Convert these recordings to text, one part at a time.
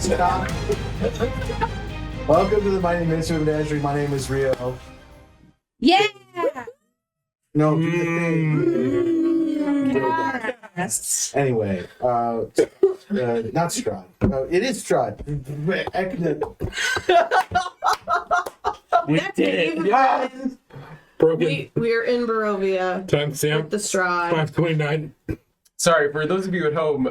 Stop. Welcome to the Mighty Minister of Menagerie. My name is Rio. Yeah! No, do the thing. Yes. Anyway, not Strahd. It is Strahd. Vecna. We did it. Yeah. Broken. We're in Barovia Timestamp with the Strahd. 529. Sorry, for those of you at home,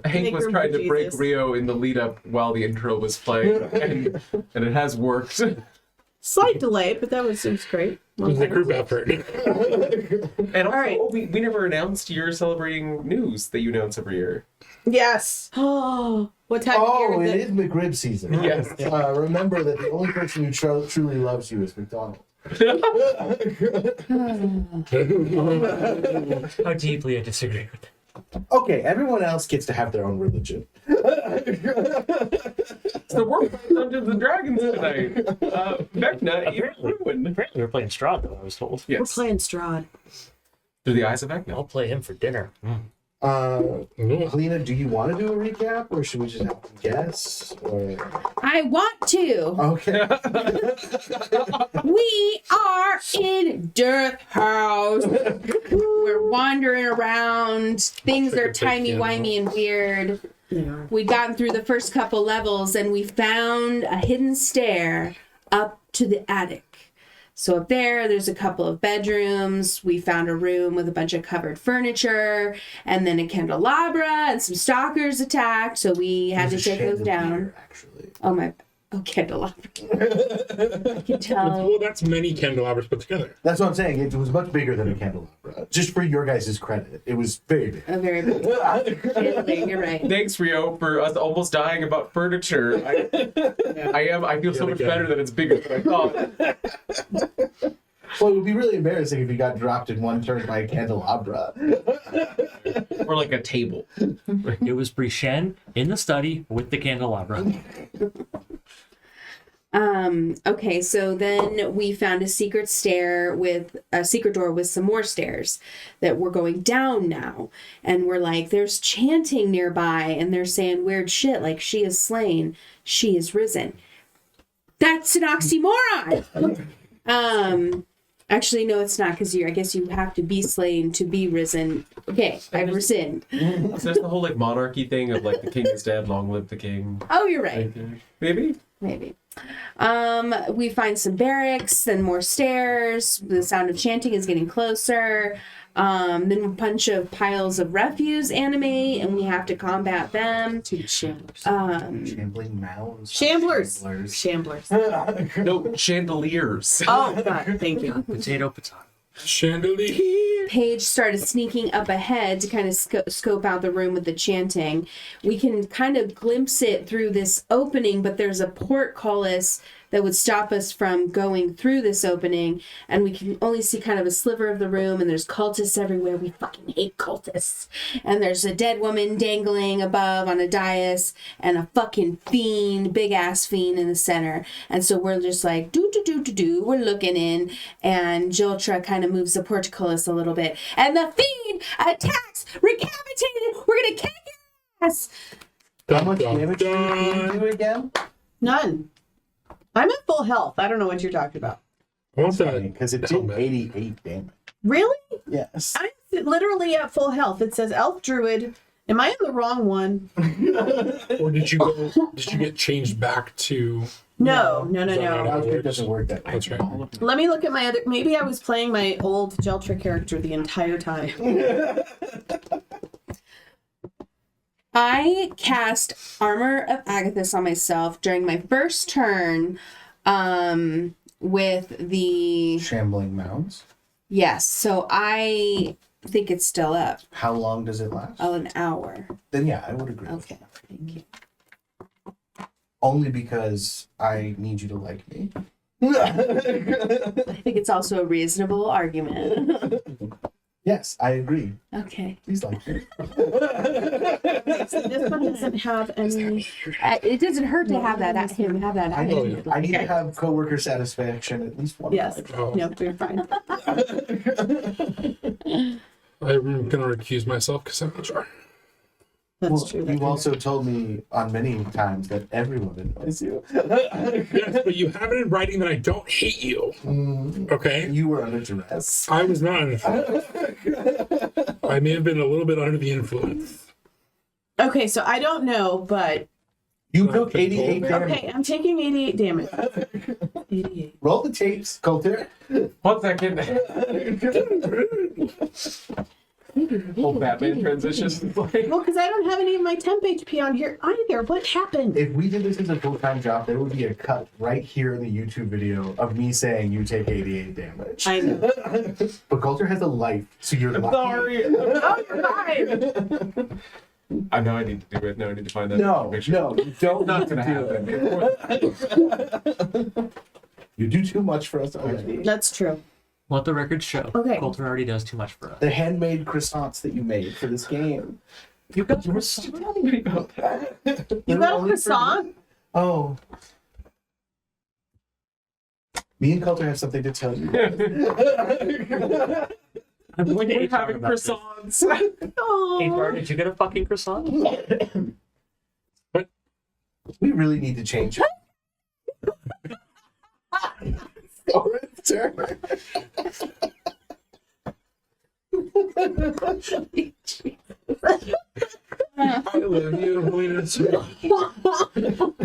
Hank Make was room trying for to break Jesus. Rio in the lead up while the intro was playing, and it has worked. Slight delay, but it was great. It was a group effort. And also, right. we never announced your celebrating news that you announce every year. Yes. Oh, what time of Oh, year it is is McRib season. Yes. Remember that the only person who truly loves you is McDonald. How deeply I disagree with that. Okay, everyone else gets to have their own religion. So we're playing Dungeons and Dragons tonight. Vecna, you're ruined. Apparently we're playing Strahd, though, I was told. We're Yes. playing Strahd. Through the eyes of Vecna. I'll play him for dinner. Helena, do you want to do a recap, or should we just have to guess? Or... I want to. Okay. We are in Death House. We're wandering around. Things are timey-wimey and weird. Yeah. We'd gotten through the first couple levels and we found a hidden stair up to the attic. So up there's a couple of bedrooms. We found a room with a bunch of covered furniture and then a candelabra, and some stalkers attacked. So we had to take those down. Actually. Oh my, candelabra. I can tell. Well, that's many candelabras put together. That's what I'm saying. It was much bigger than a candelabra. Just for your guys' credit, it was very big. A very big chandelier, you're right. Thanks, Rio, for us almost dying about furniture. I feel so much better that it's bigger than I thought. Well, it would be really embarrassing if you got dropped in one turn by a candelabra. Or like a table. It was Brishen in the study with the candelabra. Okay, so then we found a secret stair with a secret door with some more stairs that we're going down now. And we're like, there's chanting nearby and they're saying weird shit like she is slain, she is risen. That's an oxymoron. Actually, no, it's not, because I guess you have to be slain to be risen. Okay, I've risen. So that's the whole like monarchy thing of like the king is dead, long live the king. Oh, you're right. Maybe? Maybe. We find some barracks, then more stairs. The sound of chanting is getting closer. Then a bunch of piles of refuse animate, and we have to combat them. Shamblers. Shambling mounds. Shamblers. No, chandeliers. Oh, God. Thank you. Potato. Chandelier. Paige started sneaking up ahead to kind of scope out the room with the chanting. We can kind of glimpse it through this opening, but there's a portcullis that would stop us from going through this opening, and we can only see kind of a sliver of the room, and there's cultists everywhere. We fucking hate cultists. And there's a dead woman dangling above on a dais, and a fucking fiend, big ass fiend in the center. And so we're just like, we're looking in, and Jiltra kind of moves the portcullis a little bit, and the fiend attacks, recapitated. We're gonna kick his ass. How much damage do you do again? None. I'm at full health. I don't know what you're talking about. What's that? Because it did helmet? 88 damage. Really? Yes. I'm literally at full health. It says Elf Druid. Am I in the wrong one? Or did you get changed back to... No. It doesn't work that way. That's right. Let me look at my other... Maybe I was playing my old Jeltra character the entire time. I cast Armor of Agathis on myself during my first turn with the... Shambling mounds. Yes, so I think it's still up. How long does it last? Oh, an hour. Then yeah, I would agree. Okay, thank you. Only because I need you to like me. I think it's also a reasonable argument. Yes, I agree. Okay. Please like me. So this one doesn't have any... It doesn't hurt to have that him have that I attitude. need to have coworker satisfaction at least one Yes. time. Oh. No, we're fine. I'm going to recuse myself because I'm not sure. That's true. You've also told me on many times that everyone annoys you. Yes, but you have it in writing that I don't hate you. Okay? You were under duress. I was not. I may have been a little bit under the influence. Okay, so I don't know, but You took 88 damage. okay, I'm taking 88 damage. 88. Roll the tapes, Coulter. 1 second. Whole Batman transition. Well, because I don't have any of my temp HP on here either. What happened? If we did this as a full-time job, there would be a cut right here in the YouTube video of me saying you take 88 damage. I know. But Coulter has a life, so you're lucky. Sorry. Oh, you're fine. I know I need to do it. No, I need to find that. No, picture. no, you don't Not need gonna to do happen. it. You do too much for us already. That's true. Let the record show. Okay. Coulter already does too much for us. The handmade croissants that you made for this game. You got You were still telling me about that. You got a croissant? Oh. Me and Coulter have something to tell you. I'm going to We're HR having about this. croissants. HR, did you get a fucking croissant? We really need to change it. Soren's turn. I love you, Helena.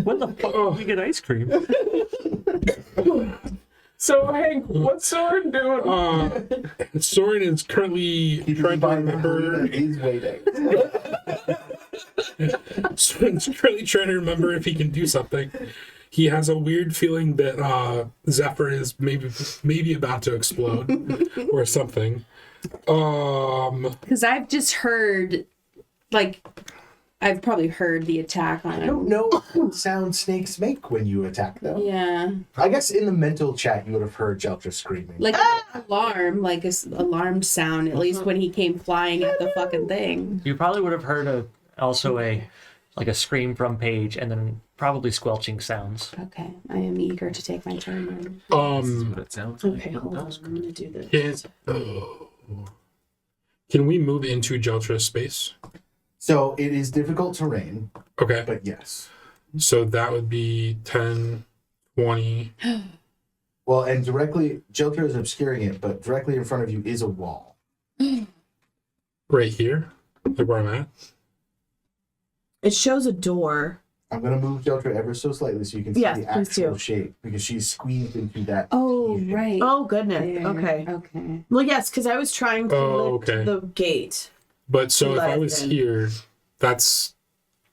When the fuck did we get ice cream? So Hank, what's Soren doing? Soren is currently trying to remember. He's waiting. Soren's currently trying to remember if he can do something. He has a weird feeling that Zephyr is maybe about to explode or something. Because I've just heard, like, I've probably heard the attack on I don't him. know what sound snakes make when you attack them. Yeah. I guess in the mental chat you would have heard Jeltra screaming. Like an alarm, like a alarmed sound, at least when he came flying at the fucking thing. You probably would have heard also a scream from Paige, and then probably squelching sounds. Okay, I am eager to take my turn then. What it sounds like. Okay, hold on. I'm going to do this. Can we move into Jeltra's space? So it is difficult terrain, Okay. but yes. So that would be 10, 20. Well, and directly, Jeltra is obscuring it, but directly in front of you is a wall. Right here, like where I'm at. It shows a door. I'm going to move Jeltra ever so slightly so you can see Yes, the please actual do. shape, because she's squeezed into that. Oh, cave. right. Oh, goodness. There. Okay. Okay. Well, yes, because I was trying to lift okay. the gate. But so if Let I it was in. here, that's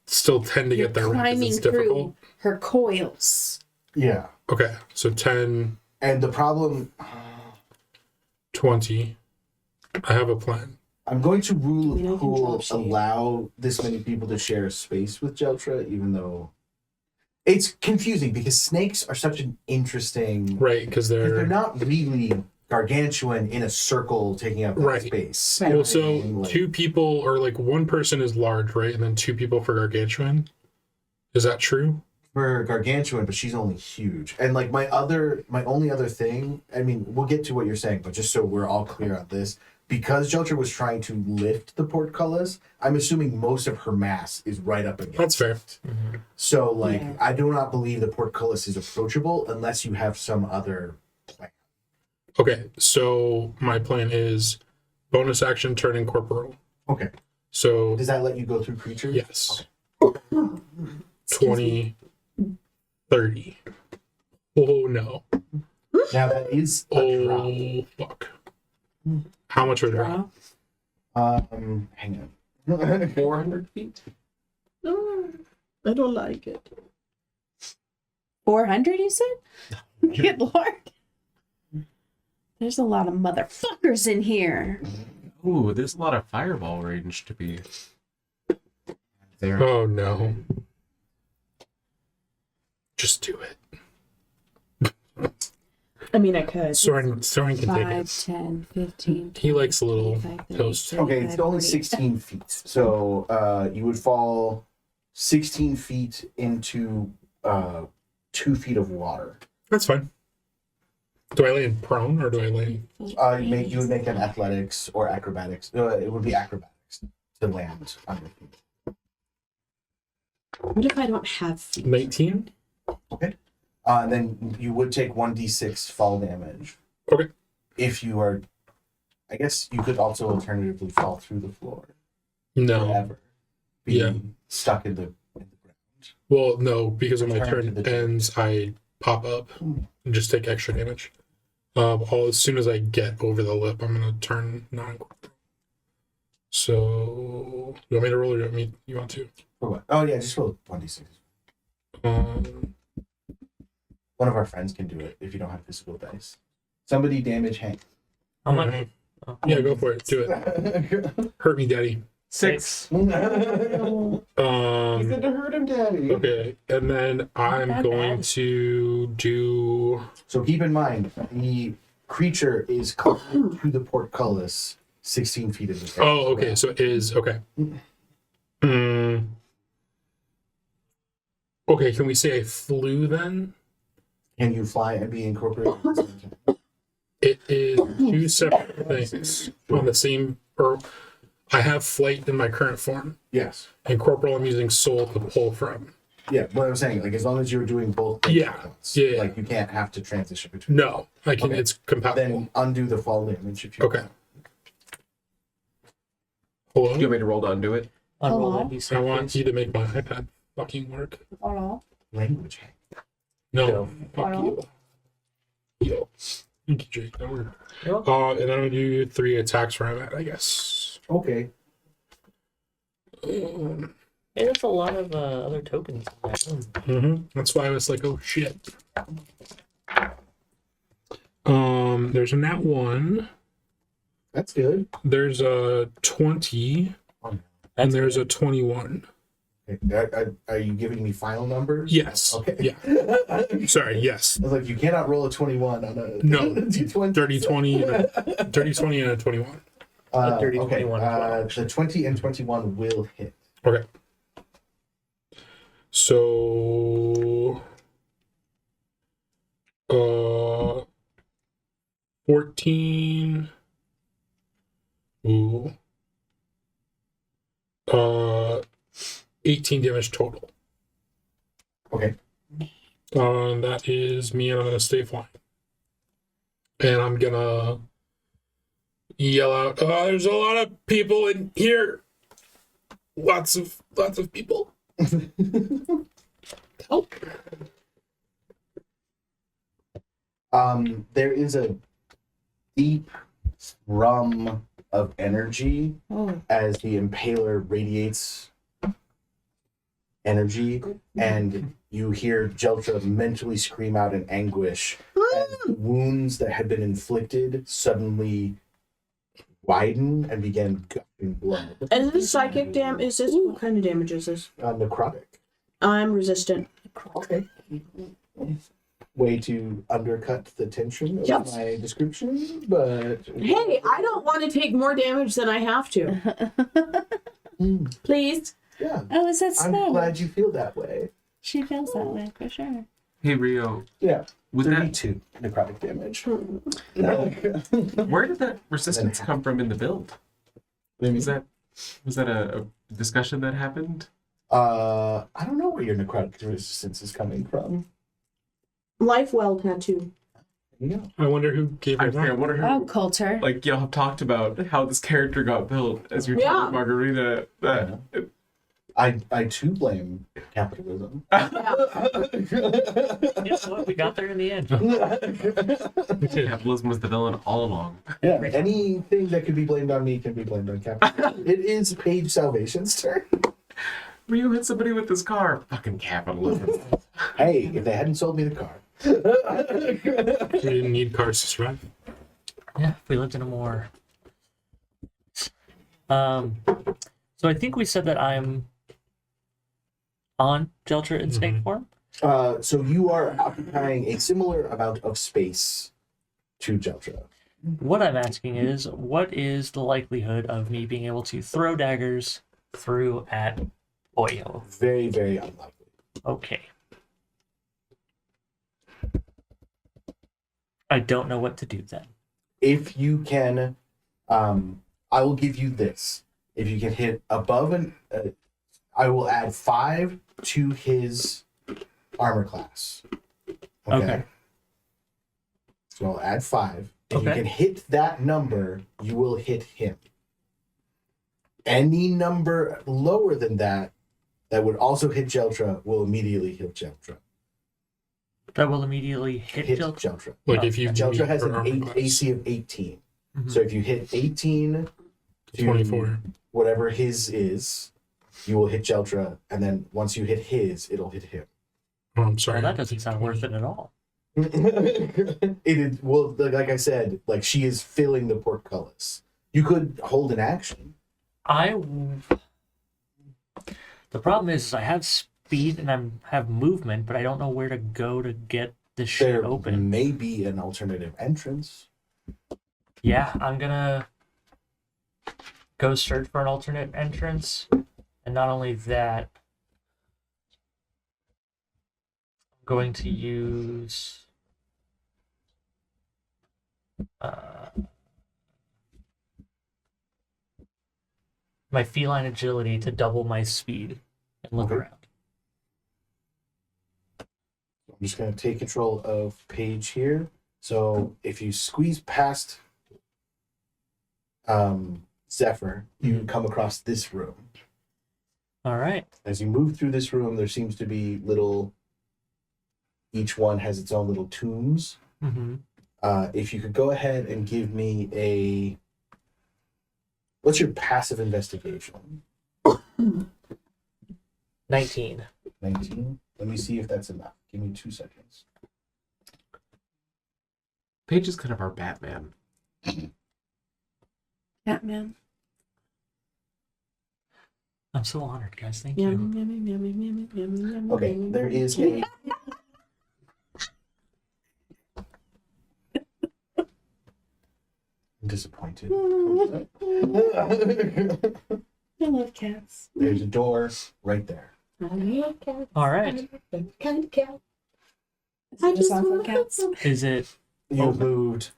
still 10 to You're get there right because climbing it's through difficult. her coils. Yeah. Okay, so 10, And the problem, 20. I have a plan. I'm going to rule We know of who cool drops you. allow this many people to share space with Jeltra, even though it's confusing because snakes are such an interesting. Right, because They're they're... not really gargantuan in a circle taking up that Right. space. Right. Well, I so mean, like- two people, or like one person is large, right? And then two people for gargantuan. Is that true? for gargantuan, but she's only huge. And like my only other thing, I mean, we'll get to what you're saying, but just so we're all clear on this, because Jeltra was trying to lift the portcullis, I'm assuming most of her mass is right up against That's fair. it. So like, Yeah. I do not believe the portcullis is approachable unless you have some other plan. Okay, so my plan is bonus action turn incorporeal. Okay. So Does that let you go through creatures? yes, 20, 30. Oh no! Now that is a drop. Oh fuck! How much would I drop? Hang on. 400 feet? I don't like it. 400, you said? Good lord. There's a lot of motherfuckers in here. Ooh, there's a lot of fireball range to be there. Oh no! Just do it. I mean, I could. Soren can take 5, it. 10, 15. He likes a little 25, 30, toast. Okay, it's 35, only 40. 16 feet. So you would fall 16 feet into 2 feet of water. That's fine. Do I land prone or do I land? You would make an athletics or acrobatics. It would be acrobatics to land on your feet. What if I don't have feet? 19. Okay. And then you would take 1d6 fall damage. Okay. If you are, I guess you could also alternatively fall through the floor No. forever. Yeah. Being stuck in the ground. Well, no, because when my Turn to turn the turn. ends, I pop up and just take extra damage. As soon as I get over the lip, I'm gonna turn non-corporeal. So, you want me to roll or you want to? For what? Oh yeah, just roll 1d6. Um, One of our friends can do it if you don't have physical dice. Somebody damage Hank. How much? alright. Yeah, go for it. Do it. Hurt me, daddy. 6. He's gonna hurt him, Daddy. Okay, and then I'm that going bad. to do. So keep in mind, the creature is close to the portcullis, 16 feet in the air. Oh, okay. So it is okay. Okay, can we say I flew then? Can you fly and be incorporated? It is two separate things on the same. Or I have flight in my current form, Yes. and corporal I'm using soul to pull from. Yeah, what I'm saying, like as long as you're doing both things Yeah, at once, yeah. like you can't have to transition between. No, I can. Okay. It's compatible. Then undo the fall damage if you Okay. want. Hello. Do you want me to roll to undo it? Unroll Hello? that D6, I want please. you to make my iPad fucking work. Hello. Language. No, No. fuck you. Yo. Thank you, Jake. That worked. You're welcome. And then I'm gonna do 3 attacks where I'm at, I guess. Okay. Um, Hey, that's a lot of other tokens in there. That's why I was like, oh shit. There's a nat 1. That's good. There's a 20, and That's there's a 21. Okay. Are you giving me final numbers? Yes. Okay. Yeah. Sorry. Yes. I was like, you cannot roll a 21 on a No. D20. 30, 20, and a 30, 20, and a 21. A 30, okay. 21 as well, actually. The 20 and 21 will hit. Okay. So, 14. Ooh. 18 damage total. Okay. That is me, and I'm gonna stay flying. And I'm gonna yell out, there's a lot of people in here. Lots of people. Help. There is a deep rum of energy Oh. as the impaler radiates energy, and you hear Jeltra mentally scream out in anguish as the wounds that had been inflicted suddenly widen and begin gushing blood. And this psychic is this? What kind of damage is this? Necrotic. I'm resistant. Okay. Way to undercut the tension of Yes. my description, but Hey, I don't want to take more damage than I have to. Please. yeah, Oh, is that I'm so? glad you feel that way. She feels that way for sure. Hey, Rio. Yeah, Was that, 32 necrotic damage. where did that resistance come from in the build? Was that a discussion that happened? I don't know where your necrotic resistance is coming from. Life well tattoo. There you go. I wonder who gave her I that. wonder Oh, who, Coulter. like, y'all have talked about how this character got built as you're Yeah. telling Margarita that I too blame capitalism. Guess what? We got there in the end. capitalism was the villain all along. Yeah, anything that could be blamed on me can be blamed on capitalism. It is Paige Salvation's turn. Rio hit somebody with this car. Fucking capitalism. Hey, if they hadn't sold me the car. We didn't need cars to survive. Yeah, if we lived in a more. So I think we said that I'm on Jeltra in snake form. So you are occupying a similar amount of space to Jeltra. What I'm asking is, what is the likelihood of me being able to throw daggers through at Oyo? Very, very unlikely. Okay. I don't know what to do then. If you can, I will give you this. If you can hit above I will add 5 to his armor class. Okay. So I'll add 5. If you Okay. can hit that number, you will hit him. Any number lower than that would also hit Jeltra will immediately hit Jeltra. That will immediately hit Jeltra. Jeltra. Like if you Jeltra meet has her an armor class. AC of 18. Mhm. So if you hit 18 to 24. whatever his is, you will hit Jeltra, and then once you hit his, it'll hit him. Oh, I'm sorry. Well, that doesn't sound worth it at all. It is, well, like I said, like she is filling the portcullis. You could hold an action. The problem is I have speed and I have movement, but I don't know where to go to get this shit There open. may be an alternative entrance. Yeah, I'm gonna go search for an alternate entrance, and not only that, I'm going to use my feline agility to double my speed and look Okay. around. I'm just going to take control of Paige here. So if you squeeze past Zephyr, you come across this room. All right. As you move through this room, there seems to be little. Each one has its own little tombs. Mm-hmm. If you could go ahead and give me a. What's your passive investigation? 19. 19. Let me see if that's enough. Give me 2 seconds. Paige is kind of our Batman. Batman. I'm so honored, guys. Thank Yummy, you. yummy, yummy, yummy, yummy, yummy, Okay, yummy, there yummy. is a. I'm disappointed. I love cats. There's a door right there. I love cats. All right. I'm kind of cat. I just love cats. Is it? You've moved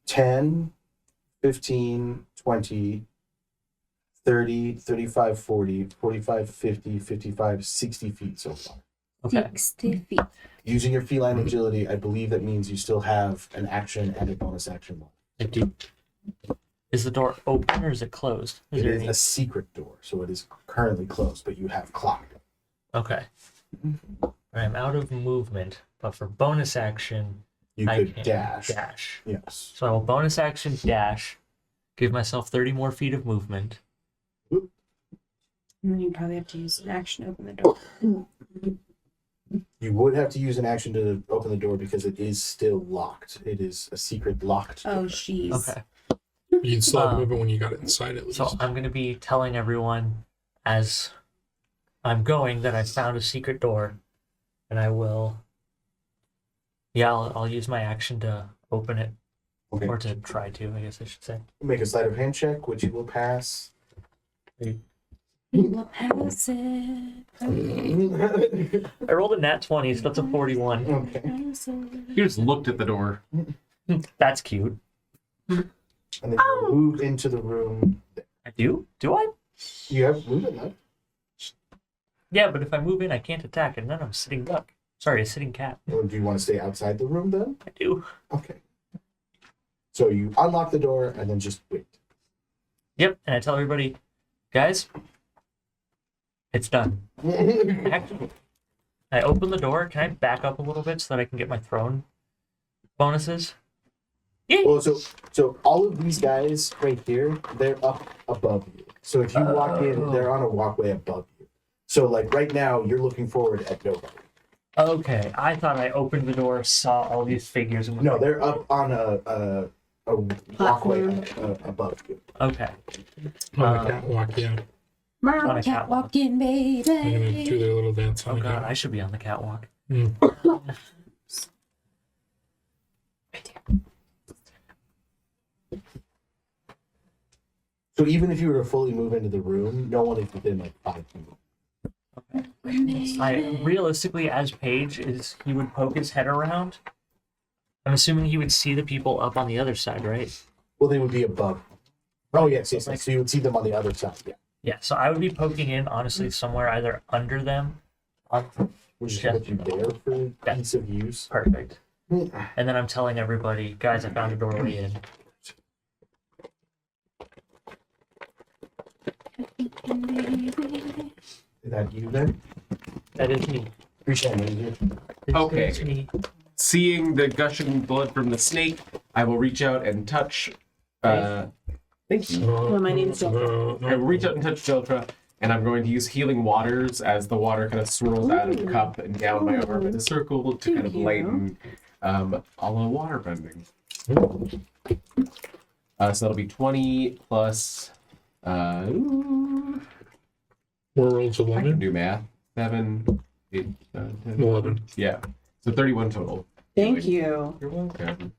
10, 15, 20, 30, 35, 40, 45, 50, 55, 60 feet so far. Okay. 60 feet. Using your feline agility, I believe that means you still have an action and a bonus action left. I do. Is the door open or is it closed? It there is any- a secret door, so it is currently closed, but you have clocked it. Okay. I'm out of movement, but for bonus action, You I could can dash. Yes. So I will bonus action dash, give myself 30 more feet of movement. And then you probably have to use an action to open the door. You would have to use an action to open the door because it is still locked. It is a secret locked door. Oh, jeez. Okay. You'd still have movement when you got it inside at least. So I'm going to be telling everyone as I'm going that I found a secret door, and I will. Yeah, I'll use my action to open it, Okay. or to try to, I guess I should say. Make a sleight of hand check, which you will pass. We will pass it. I rolled a nat 20, so that's a 41. Okay. You just looked at the door. That's cute. And then you move into the room. I do? Do I? You have movement left. Yeah, but if I move in, I can't attack, and then I'm a sitting duck. Sorry, a sitting cat. Or do you want to stay outside the room then? I do. Okay. So you unlock the door and then just wait. Yep, and I tell everybody, guys, it's done. Actually, I open the door. Can I back up a little bit so that I can get my throne bonuses? Yay! Well, so all of these guys right here, they're up above you. So if you walk in, they're on a walkway above you. So like right now, you're looking forward at nobody. Okay, I thought I opened the door, saw all these figures, and was No, like, they're up on a walkway above you. okay. On the catwalk, yeah. On a catwalk. Walking, baby. They're gonna do their little dance on Oh the god, catwalk. I should be on the catwalk. So even if you were to fully move into the room, no one is within like 5 feet. I realistically, as Paige, is he would poke his head around. I'm assuming he would see the people up on the other side, right? Well, they would be above. Oh yes. So you would see them on the other side. Yeah. Yeah, so I would be poking in, honestly, somewhere either under them. We'll just put you there for ease of use. Perfect. And then I'm telling everybody, guys, I found a doorway in. Is that you then? That is me. Appreciate it. Okay. This is me. Seeing the gushing blood from the snake, I will reach out and touch. Thank you. my name's Delta. I will reach out and touch Deltra, and I'm going to use healing waters as the water kind of swirls out of the cup and down my arm in a circle to kind of lighten all the water bending. So that'll be 20 plus. Ooh, Worlds of I can London. do math. 7, 8, 9, 10. 11. Yeah. So 31 total. Thank you. You're welcome.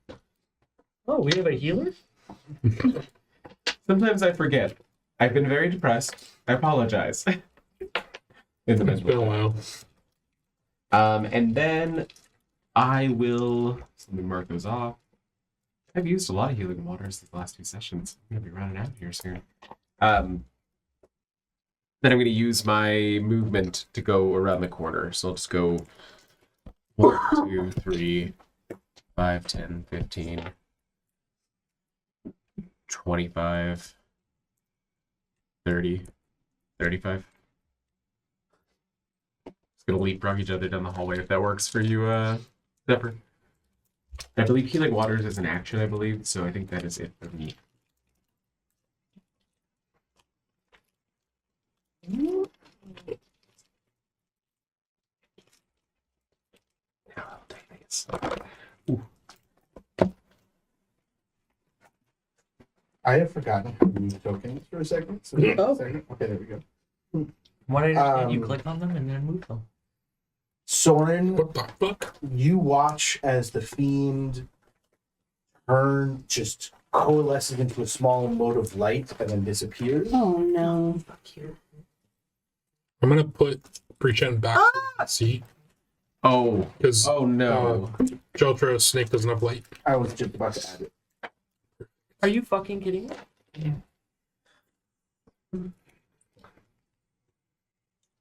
Oh, we have a healer? Sometimes I forget. I've been very depressed. I apologize. In the It's been a while. And then I will. Let me mark those off. I've used a lot of healing waters these last 2 sessions. I'm gonna be running out here soon. Then I'm gonna use my movement to go around the corner. So I'll just go 1, 2, 3, 5, 10, 15, 25, 30, 35. Just gonna leapfrog each other down the hallway if that works for you, Zephyr. I believe healing waters is an action, I believe, so I think that is it for me. Now I'll take this. Ooh. I have forgotten how to use tokens for a second. So Oh. okay, there we go. What I understand, you Um, click on them and then move them. Soren, What the fuck? you watch as the fiend just coalesces into a small mote of light and then disappears. Oh no. Fuck you. I'm gonna put Breach-End back in the seat Oh, because oh no. Jeltra's snake doesn't have light. I was just about to add it. Are you fucking kidding me?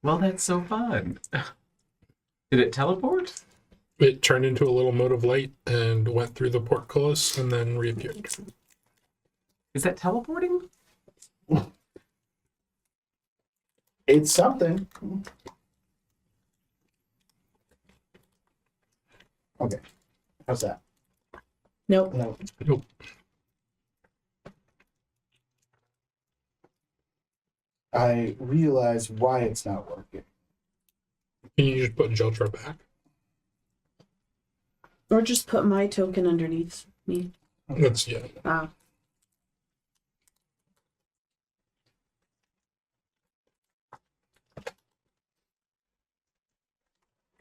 Well, that's so fun. Did it teleport? It turned into a little mote of light and went through the portcullis and then reappeared. Is that teleporting? It's something. Okay. How's that? Nope. No. Nope. I realize why it's not working. Can you just put Jeltra back? Or just put my token underneath me. That's yeah. Ah.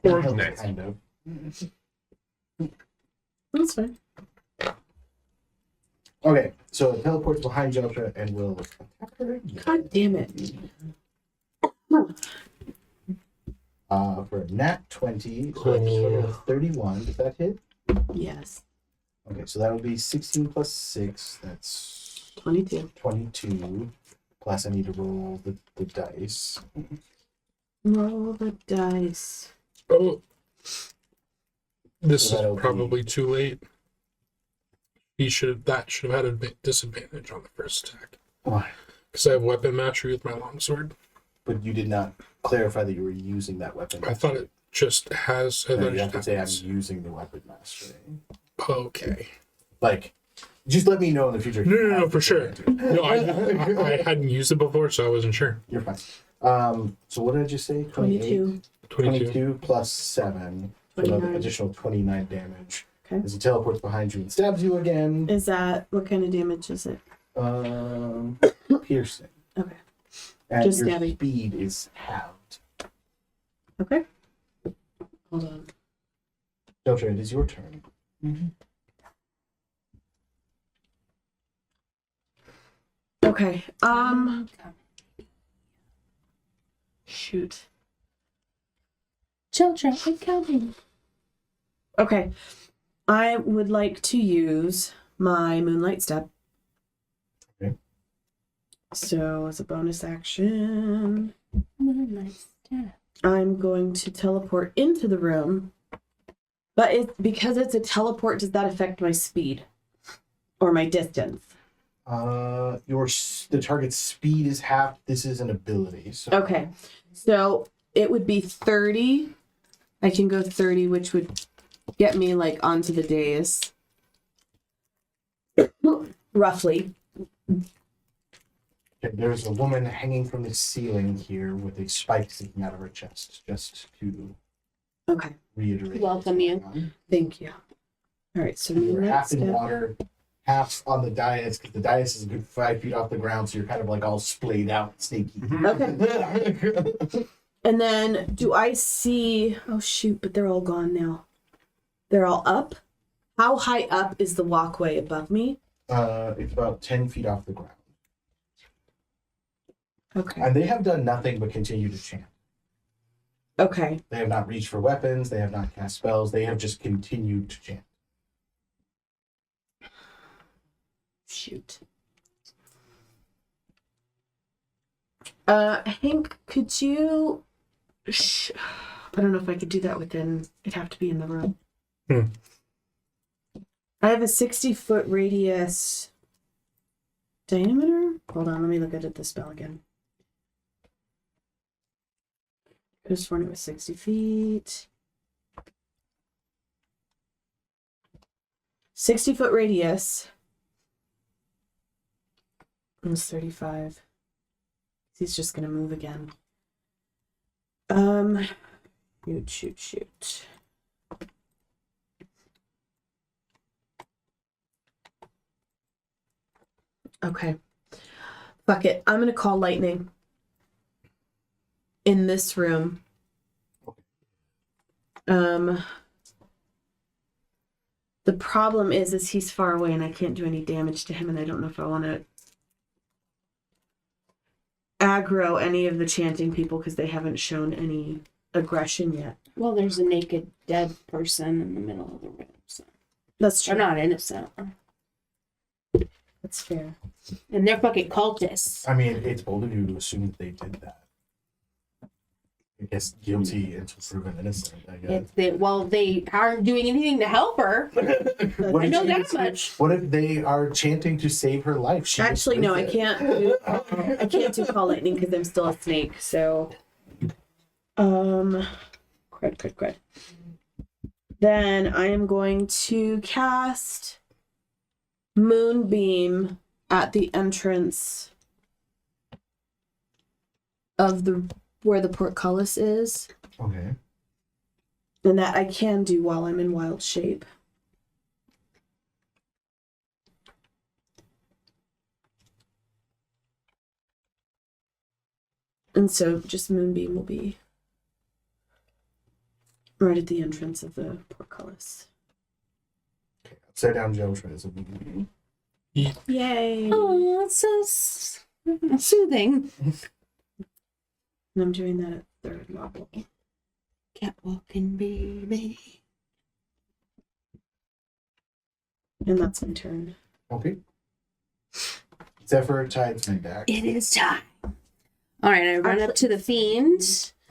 Or Nice. Kind of. That's fine. Okay, so it teleports behind Jeltra and will attack her again. God damn it. For a nat 20, so that's a total of 31. Does that hit? Yes. Okay, so that would be 16 plus 6. That's 22. 22. Plus, I need to roll the dice. Roll the dice. Oh, this So that'll is probably too late. That should have had a disadvantage on the first attack Why? because I have weapon mastery with my longsword. But you did not clarify that you were using that weapon. I thought it just has. I No, thought you it have to just say I'm happens. using the weapon mastery. Okay. Like, just let me know in the future. No, for sure. No, I hadn't used it before, so I wasn't sure. You're fine. So what did I just say? 22. 22. plus 7. So another 29. additional 29 damage. Okay. As he teleports behind you and stabs you again. Is that, what kind of damage is it? Piercing. Okay. And Just your stabbing. speed is halved. Okay. Hold on. Deltra, it is your turn. Okay. Shoot. Children, I'm coming. Okay. I would like to use my Moonlight Step. Okay. So as a bonus action, Nice stuff. I'm going to teleport into the room. But because it's a teleport, does that affect my speed or my distance? The target's speed is half. This is an ability. So Okay, so it would be 30. I can go 30, which would get me like onto the dais. Roughly. Okay, there's a woman hanging from the ceiling here with a spike sticking out of her chest. Just to Okay, reiterate. Welcome what's you. going on. thank you. All right, so You're half next in step. water, half on the dais, because the dais is a good 5 feet off the ground, so you're kind of like all splayed out, sneaky. Okay. And then do I see, oh shoot, but they're all gone now. They're all up? How high up is the walkway above me? It's about 10 feet off the ground. Okay. And they have done nothing but continue to chant. Okay. They have not reached for weapons, they have not cast spells, they have just continued to chant. Shoot. Hank, could you... I don't know if I could do that within... It'd have to be in the room. I have a 60-foot radius diameter? Hold on, let me look at the spell again. Could have sworn it was 60 feet. 60-foot radius. It's 35. He's just gonna move again. Shoot. Okay. Fuck it. I'm gonna call lightning. In this room. The problem is he's far away and I can't do any damage to him, and I don't know if I want to aggro any of the chanting people because they haven't shown any aggression yet. Well, there's a naked dead person in the middle of the room, so That's they're true. not innocent. That's fair. And they're fucking cultists. I mean, it's bold of you to assume that they did that. I guess guilty until proven innocent, I guess. They aren't doing anything to help her. What I if know she that gets- much. What if they are chanting to save her life? She gets Actually, no, I with it. can't. I can't do call lightning because I'm still a snake. So, crud. Then I am going to cast Moonbeam at the entrance of where the portcullis is, Okay. and that I can do while I'm in wild shape. And so just Moonbeam will be right at the entrance of the portcullis. Upside down Joe tries a movie. Yay! Oh, it's so soothing. And I'm doing that at third level. Catwalking, baby. And that's my turn. Okay. Zephyr tides me back. It is time. All right, I run up to the fiend.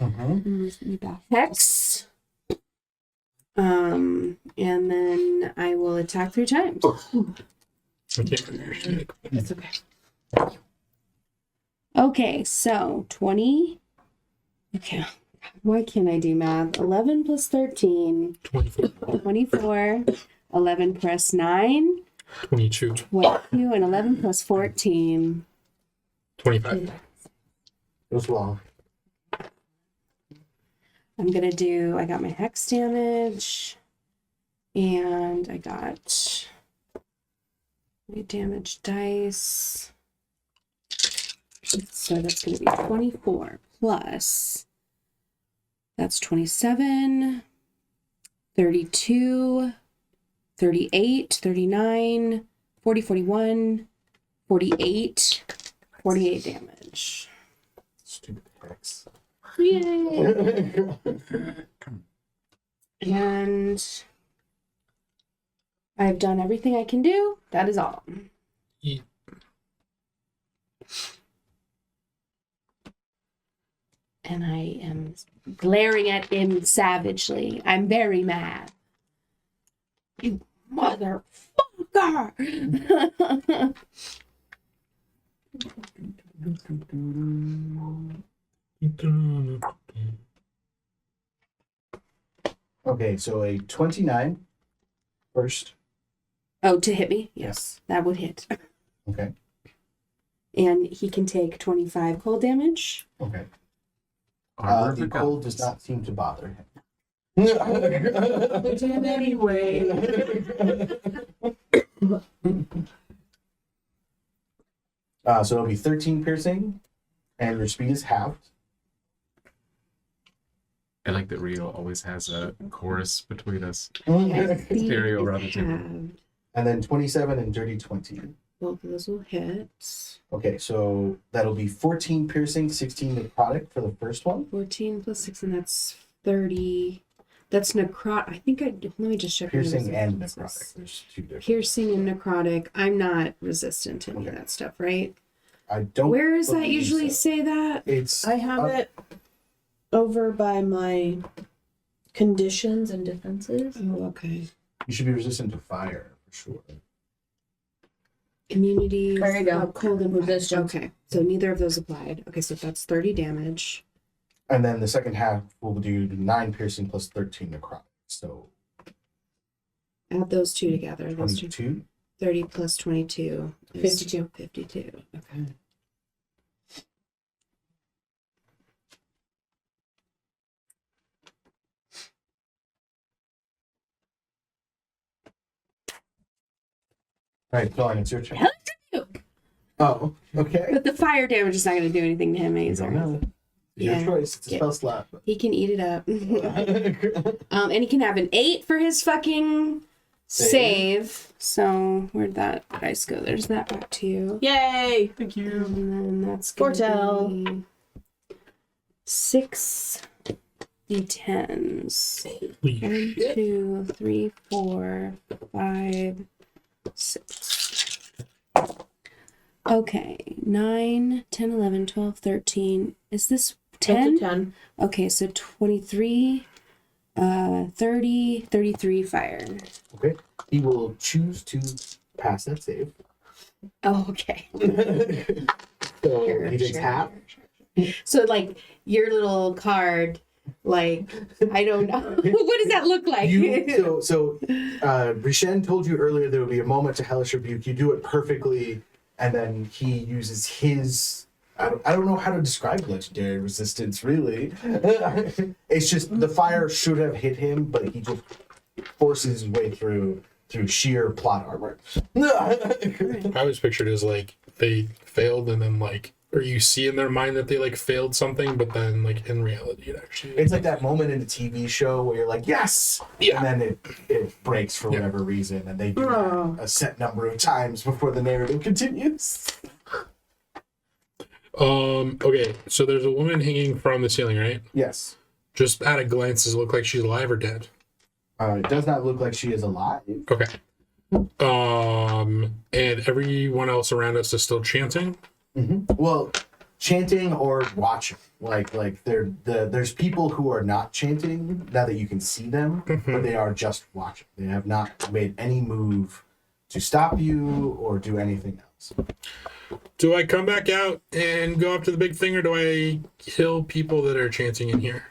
Mm-hmm. Hex. And then I will attack 3 times. It's okay. Okay, so 20. Okay, why can't I do math? 11 plus 13. 24, 24. 11 plus 9. 22, 22. And 11 plus 14. 25. Goes long. I'm gonna do, I got my hex damage, and I got my damage dice. So that's gonna be 24 plus, that's 27, 32, 38, 39, 40, 41, 48, 48 damage. Stupid hex. Yay! And I've done everything I can do. That is all. And I am glaring at him savagely. I'm very mad. You motherfucker! Okay, so a 29 first. Oh, to hit me? Yes, that would hit. Okay. And he can take 25 cold damage. Okay. Armor of The the cold gods. does not seem to bother him. Anyway. So it'll be 13 piercing, and your speed is halved. I like that Rio always has a chorus between us. And Stereo around the table. Halved. then 27 and dirty 20. Both of those will hit. Okay, so that'll be 14 piercing, 16 necrotic for the first one. 14 plus 6, and that's 30. That's necrotic. I think let me just check. my Piercing and resistances. necrotic. There's two different. Piercing and necrotic. I'm not resistant to any of Okay. that stuff, right? I don't. Where does that believe usually so. say that? It's. I have it over by my conditions and defenses. Oh, okay. You should be resistant to fire for sure. Immunity. There you go. Cold and Resistance. Okay, so neither of those applied. Okay, so that's 30 damage. And then the second half will do 9 piercing plus 13 necrotic. So Add those two together. Those two. 22. 30 plus 22 is 52. 52. Okay. All right, Dawn, it's your turn. Hell you. Oh, okay. But the fire damage is not going to do anything to him. You Either. don't know. Your Yeah. choice. It's a Yeah. spell slot. He can eat it up. And he can have an 8 for his fucking save. So where'd that dice go? There's that back to you. Yay! Thank you. And then that's gonna Fortell. be 6 d10s. Holy 1, shit. 2, 3, 4, 5, 6. Okay, 9, 10, 11, 12, 13. Is this 10? 10. Okay, so 23, 30, 33 fire. Okay. He will choose to pass that save. Oh, okay. So Sure, he takes sure. half. So, like, your little card, like, I don't know. What does that look like? Rishen told you earlier there would be a moment to hellish rebuke. You do it perfectly, and then he uses his. I don't know how to describe legendary resistance. Really, it's just the fire should have hit him, but he just forces his way through sheer plot armor. I always pictured it as like they failed and then like, or you see in their mind that they like failed something, but then like in reality it actually. It's like that moment in a TV show where you're like, yes! Yeah. And then it breaks for Yeah. whatever reason, and they do Oh. that a set number of times before the narrative continues. Okay, so there's a woman hanging from the ceiling, right? Yes. Just at a glance, does it look like she's alive or dead? It does not look like she is alive. Okay. And everyone else around us is still chanting. Well, chanting or watching. Like there's people who are not chanting now that you can see them, but they are just watching. They have not made any move to stop you or do anything else. Do I come back out and go up to the big thing, or do I kill people that are chanting in here?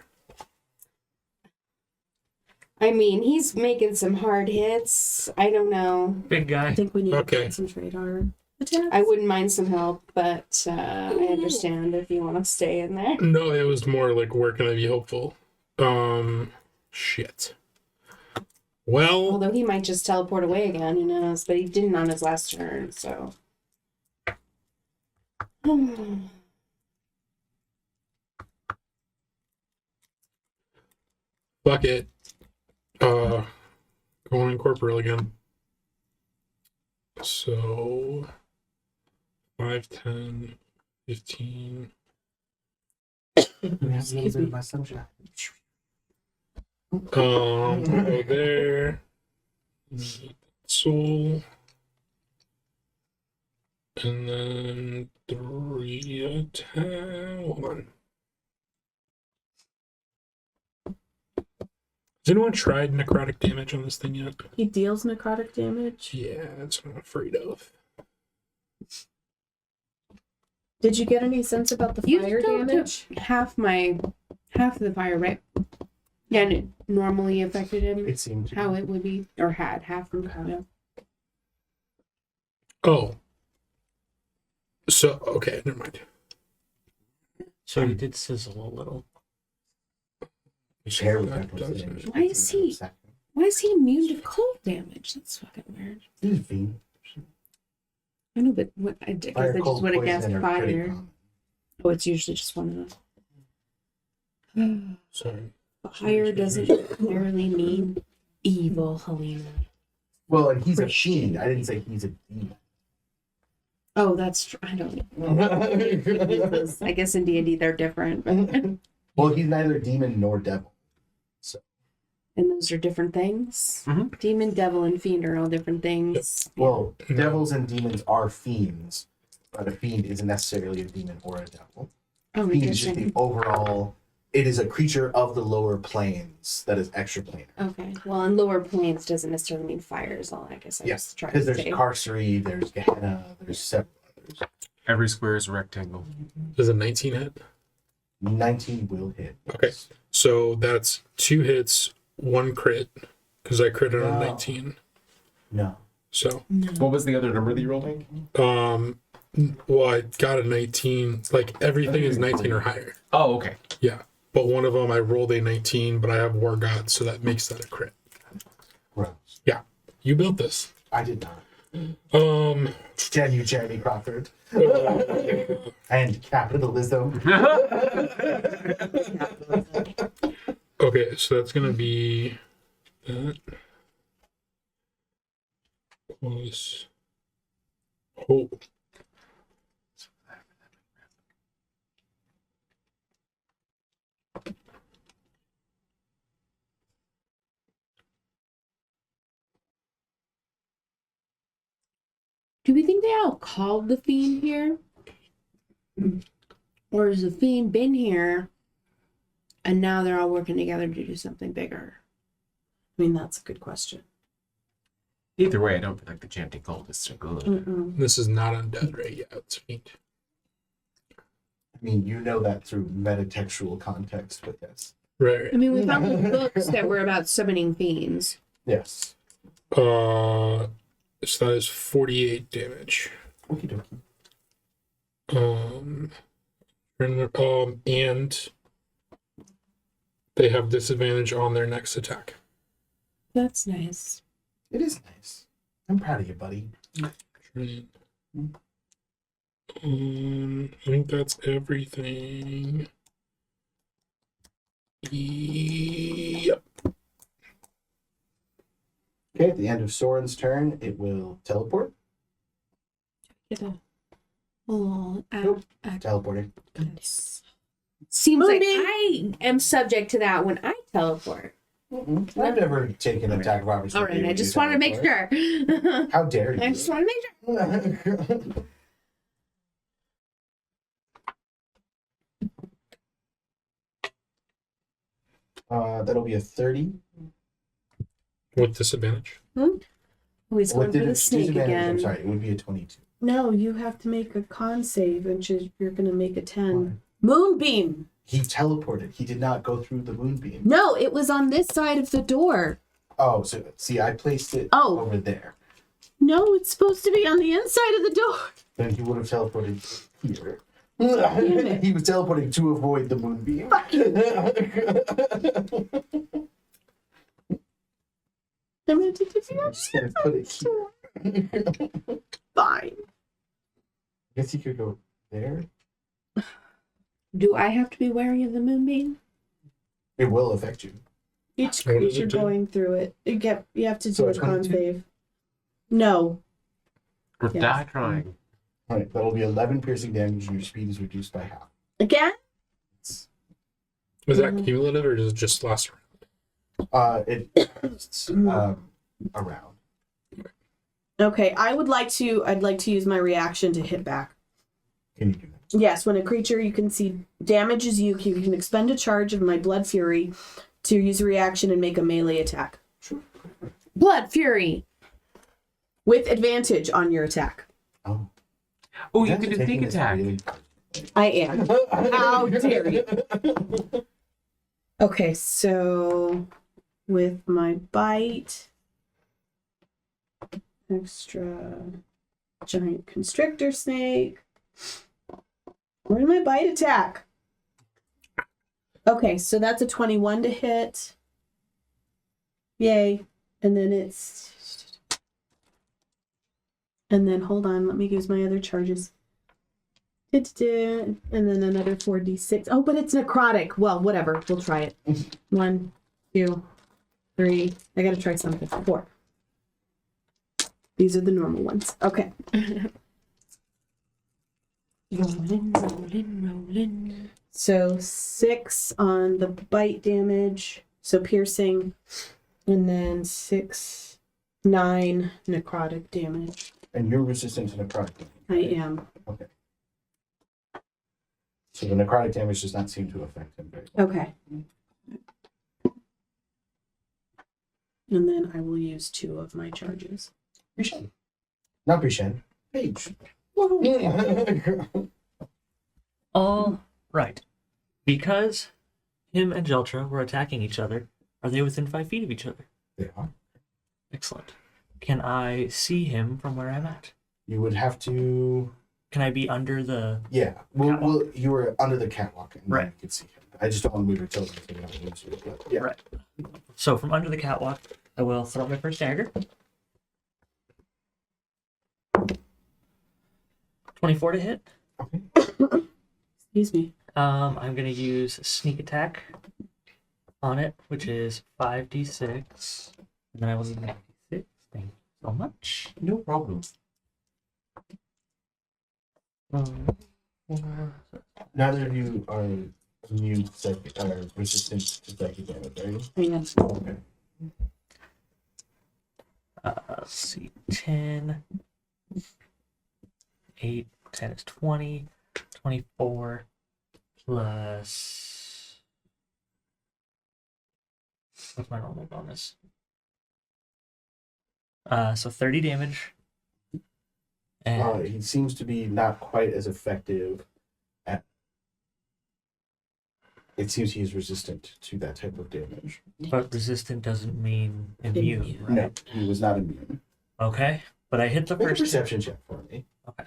I mean, he's making some hard hits. I don't know. Big guy. I think we need Okay. to concentrate our attacks. I wouldn't mind some help, but I understand if you want to stay in there. No, it was more like, where can I be helpful? Shit. Well, Although he might just teleport away again, who knows? But he didn't on his last turn, so. fuck it. Going corporeal again. So 5, 10, 15. Excuse me. My sunshine. Go there. Soul. And then 3 attack. Hold on. Has anyone tried necrotic damage on this thing yet? He deals necrotic damage. Yeah, that's what I'm afraid of. Did you get any sense about the You fire still damage? took half of the fire, right? Yeah, and it normally affected him It seemed to how it would be, or had half from yeah. Oh. So, okay, never mind. So he did sizzle a little. share with That that does person. it. Why is he- Why is he immune to cold damage? That's fucking weird. He's a fiend. I know, but what I guess Fire, I just cold, would have poison guessed are pretty fire. common. Oh, it's usually just one of those. Sorry. Fire doesn't necessarily mean evil, Helena. Well, and he's a fiend. I didn't say he's a demon. Oh, that's true. I don't know. I guess in D&D they're different. Well, he's neither demon nor devil. And those are different things. Mhm. Demon, devil, and fiend are all different things. Well, No. devils and demons are fiends, but a fiend isn't necessarily a demon or a devil. Oh, Fiend is just the interesting. overall. It is a creature of the lower planes that is extraplanar. Okay. Well, in lower planes doesn't necessarily mean fire is all I guess I Yes, was trying because to there's say. Carcery, there's Gehenna, there's several others. Every square is a rectangle. Does a 19 hit? 19 will hit. Okay. So that's 2 hits, 1 crit, because I critted on a Wow. 19. No. So, What was the other number that you rolled? well, I got a 19. Like, everything is 19 or higher. Oh, okay. Yeah. But one of them, I rolled a 19, but I have War God, so that makes that a crit. Gross. Yeah. You built this. I did not. Um, Damn you, Jeremy Crawford. And capitalism. okay, so that's going to be that. Plus. Oh. Do we think they all called the fiend here? Or has the fiend been here and now they're all working together to do something bigger? I mean, that's a good question. Either way, I don't feel like the chanting cultists are good. Mm-mm. This is not undead, right? Yeah, it's fiend. I mean, you know that through metatextual context, but yes. Right. I mean, we found books that were about summoning fiends. Yes. So that is 48 damage. Okie dokie. And they have disadvantage on their next attack. That's nice. It is nice. I'm proud of you, buddy. I think that's everything. Yep. Okay, at the end of Soren's turn, it will teleport. Get a little Nope. Teleporting. Seems like Moonbeam. I am subject to that when I teleport. I've never taken an attack of opportunity. All right, I when just you want to make teleport. sure. How dare you? I just want to make sure. That'll be a 30. With disadvantage. Oh, he's going for the snake disadvantage, I'm again. sorry, it would be a 22. No, you have to make a con save, and you're going to make a 10. Why? Moonbeam! He teleported. He did not go through the moonbeam. No, it was on this side of the door. Oh, so see, I placed it Oh. over there. No, it's supposed to be on the inside of the door. Then he would have teleported here. it. He was teleporting to avoid the moonbeam. I'm going to take I'm just gonna put it here. Fine. I guess he could go there. Do I have to be wary of the moonbeam? It will affect you. Each What does creature it do? going through it, you have to So do a a con 22? save. No. Or Yes. die trying. All right, that'll be 11 piercing damage, and your speed is reduced by half. Again? Is that cumulative or does it just last around? It's around. Okay, I'd like to use my reaction to hit back. Can you do that? Yes, when a creature you can see damages you, you can expend a charge of my Blood Fury to use a reaction and make a melee attack Blood Fury. with advantage on your attack. Oh, Oh, you guys can are do taking sneak this attack. really- I am. How dare you? Okay, so with my bite, extra giant constrictor snake. Where's my bite attack? Okay, so that's a 21 to hit. Yay. And then hold on, let me use my other charges. And then another 4d6. Oh, but it's necrotic. Well, whatever. We'll try it. 1, 2, 3. I gotta try something. 4. These are the normal ones. Okay. Rolling. So 6 on the bite damage. So piercing. And then 6, 9 necrotic damage. And you're resistant to necrotic damage. I right? am. Okay. So the necrotic damage does not seem to affect him very well. Okay. And then I will use 2 of my charges. Prishen. Not Prishen. Page. All right. Because him and Jeltra were attacking each other, are they within 5 feet of each other? They are. Excellent. Can I see him from where I'm at? You would have to. Can I be under the... Yeah. Well, you were under the catwalk and Right. you could see him. I just don't want to move your children so we don't lose you. But yeah. Right. So from under the catwalk, I will throw my first dagger. 24 to hit. Excuse me. I'm going to use sneak attack on it, which is 5d6. And then I will use 96. Thank you so much. No problem. Neither of you are immune to psychic, are resistant to psychic damage, are you? I am. Okay. Let's see. 10. 8. 10 is 20. 24 plus... What's my normal bonus? So 30 damage. And He seems to be not quite as effective at. It seems he's resistant to that type of damage. but resistant doesn't mean immune, Immune. right? No, he was not immune. Okay. But I hit the Make a first. perception check for me. Okay.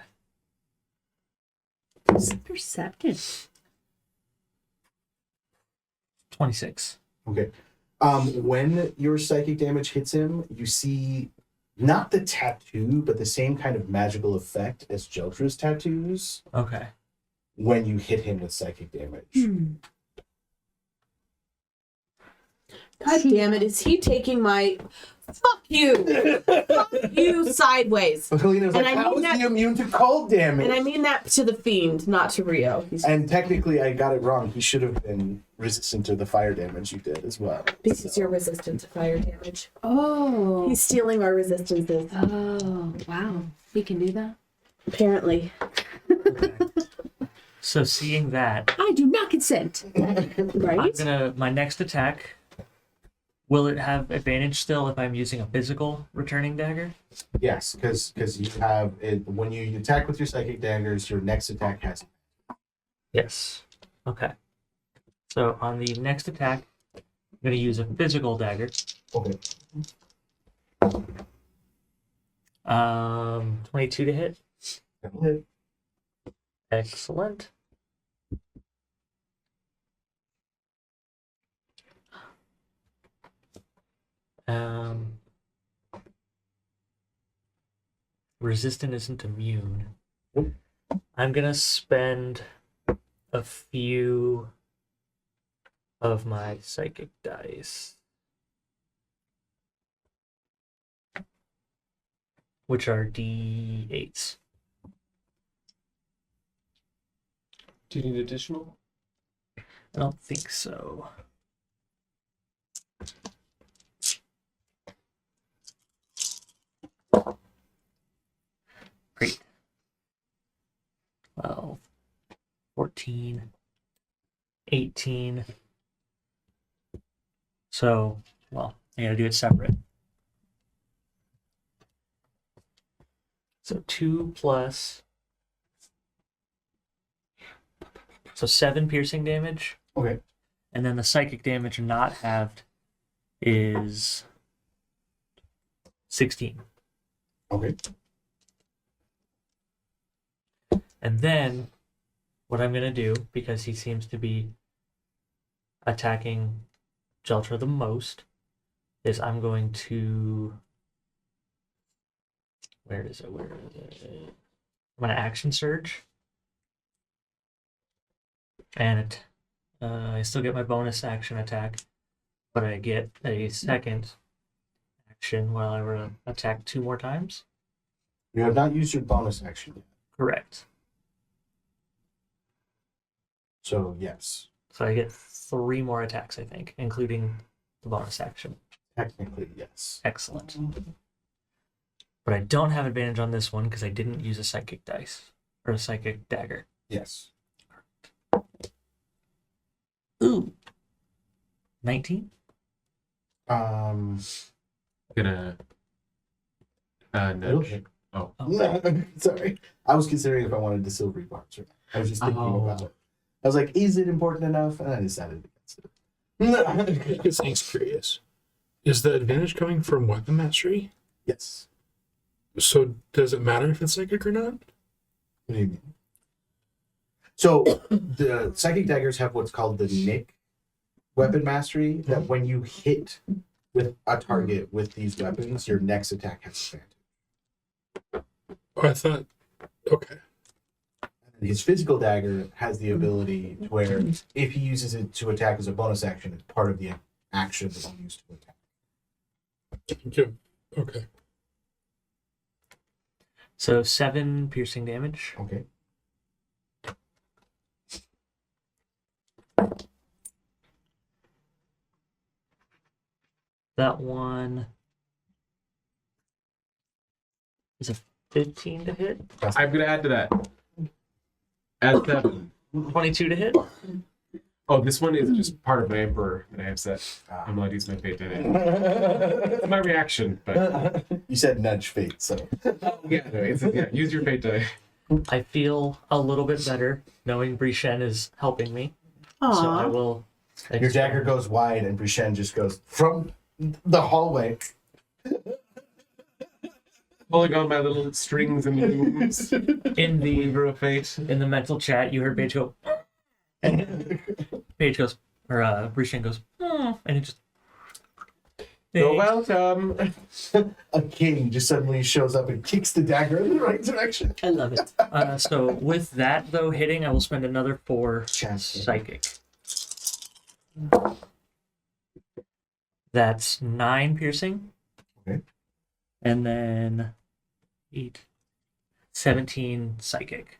Perceptive. 26. Okay. When your psychic damage hits him, you see not the tattoo, but the same kind of magical effect as Jeltra's tattoos Okay. when you hit him with psychic damage. God damn it. Is he taking my... Fuck you! Fuck you sideways. But Helena was And like, I how mean is that- he immune to cold damage? And I mean that to the fiend, not to Rio. He's, And technically, I got it wrong. He should have been resistant to the fire damage you did as well. because you're resistant to fire damage. Oh. He's stealing our resistances. Oh, wow. We can do that? Apparently. So seeing that, I do not consent. I'm Right? gonna my next attack. Will it have advantage still if I'm using a physical returning dagger? Yes, because you have it when you attack with your psychic daggers, your next attack has. Yes. Okay. So on the next attack, I'm gonna use a physical dagger. Okay. 22 to hit. That'll hit. Excellent. Resistant isn't immune. Nope. I'm gonna spend a few of my psychic dice, which are D8s. Do you need additional? I don't think so. Great. 12, 14, 18, So, well, I gotta do it separate. So 2 plus. So 7 piercing damage. Okay. And then the psychic damage not halved is 16. Okay. And then what I'm going to do, because he seems to be attacking Jeltra the most, is I'm going to. Where is it? I'm going to action surge. And I still get my bonus action attack, but I get a second action while I attack 2 more times. You have not used your bonus action yet. Correct. So, yes. So I get 3 more attacks, I think, including the bonus action. Technically, yes. Excellent. But I don't have advantage on this one because I didn't use a psychic dice or a psychic dagger. Yes. Ooh. 19? Gonna nudge. Okay. Oh. Sorry. I was considering if I wanted the silvery parts. Or I was just thinking about Oh. it. I was like, is it important enough? And I decided against it. This thing's curious. Is the advantage coming from weapon mastery? Yes. So does it matter if it's psychic or not? What do you mean? So the psychic daggers have what's called the Nick weapon mastery. That when you hit with a target with these weapons, your next attack has advantage. Oh, I thought. Okay. And his physical dagger has the ability to where if he uses it to attack as a bonus action, it's part of the action that he used to attack. Thank you. Okay. So 7 piercing damage. Okay. That one is a 15 to hit. I'm gonna add to that. Add 7. 22 to hit. Oh, this one is just part of an emperor that I have set. I'm allowed to use my fate today. It's my reaction, but You said nudge fate, so yeah, no, use your fate die. I feel a little bit better knowing Brishen is helping me. So I Aw. will. your dagger goes wide and Brichen just goes from the hallway. Pulling on my little strings and looms. in Weaver the of fate. in the mental chat. You heard Paige go. Paige goes, or Brishen goes, "Hmm," and it just. You're welcome. A king just suddenly shows up and kicks the dagger in the right direction. I love it. So with that though hitting, I will spend another 4 Chance. psychic. That's 9 piercing. Okay. And then 17 psychic.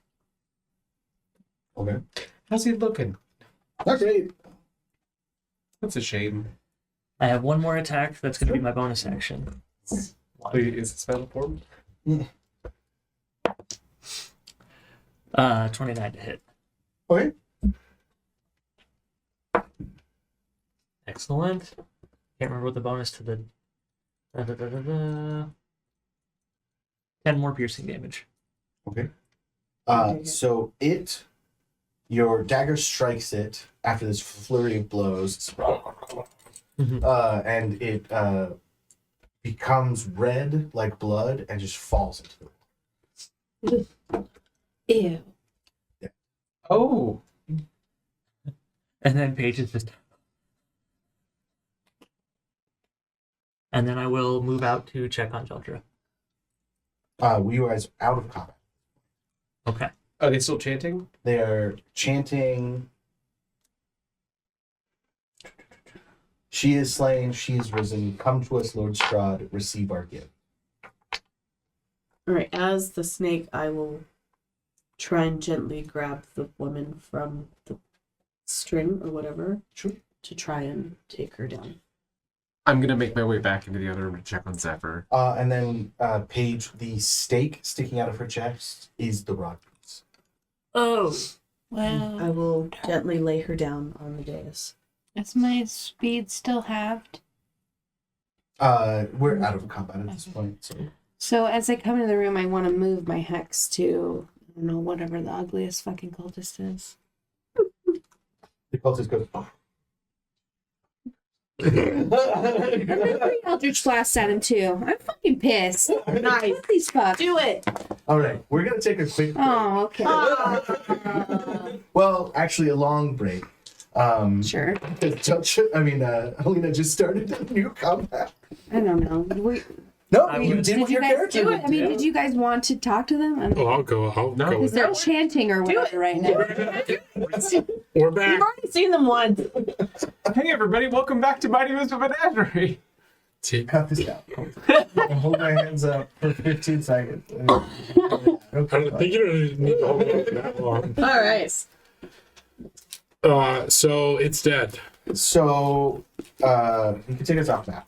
Okay. How's he looking? Not great. That's a shame. I have 1 more attack. That's going to be my bonus action. Wait, is it spell form? 29 to hit. Okay. Excellent. Can't remember what the bonus to the. 10 more piercing damage. Okay. So your dagger strikes it after this flurry of blows, and it becomes red like blood and just falls into the Ew. Oh. And then Paige is just. And then I will move out to check on Jeldra. You guys are out of combat. Okay. Are they still chanting? They are chanting. She is slain, she is risen. Come to us, Lord Strahd, receive our gift. All right, as the snake, I will try and gently grab the woman from the string or whatever. Sure. To try and take her down. I'm gonna make my way back into the other room to check on Zephyr. And then Paige, the stake sticking out of her chest is the rod piece. Oh. Wow. I will gently lay her down on the dais. Is my speed still halved? We're out of combat at this point, so. So as I come into the room, I want to move my hex to, I don't know, whatever the ugliest fucking cultist is. The cultist goes, oh. I'm gonna bring Eldritch Blast at him too. I'm fucking pissed. Nice. Fuck these fucks. Do it. All right, we're going to take a quick break. Oh, okay. Well, actually, a long break. Sure. Helena just started a new combat. I don't know. No, I you would- did with you your guys character. do it? I mean, did you guys want to talk to them? Oh, I'll go. I'll No. go. Because they're chanting or whatever right now. We're back. You've already seen them once. Hey everybody, welcome back to Mighty Misfit Menagerie. Cut this out. And hold my hands up for 15 seconds. I don't think you don't need to hold it that long. All right. So it's dead. So, you can take us off now.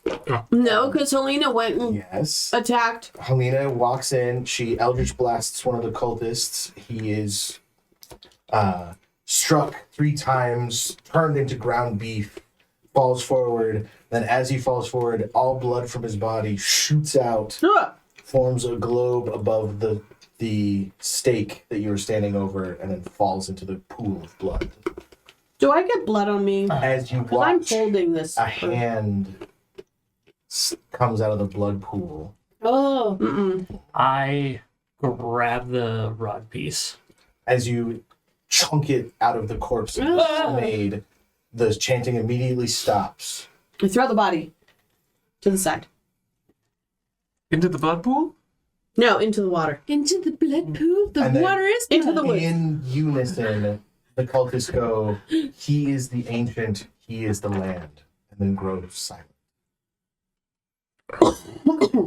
No, because Helena went and Yes. attacked. Helena walks in. She Eldritch blasts one of the cultists. He is struck 3 times, turned into ground beef, falls forward. Then, as he falls forward, all blood from his body shoots out, forms a globe above the stake that you were standing over, and then falls into the pool of blood. Do I get blood on me? As you Because I'm watch, holding this. a hand comes out of the blood pool. Oh. Mm-mm. I grab the rod piece. As you chunk it out of the corpse that was made, the chanting immediately stops. I throw the body to the side. Into the blood pool? No, into the water. Into the blood pool? The And then water is into blood. the woods. In unison, the cultists go, "He is the ancient, he is the land," and then grows silent.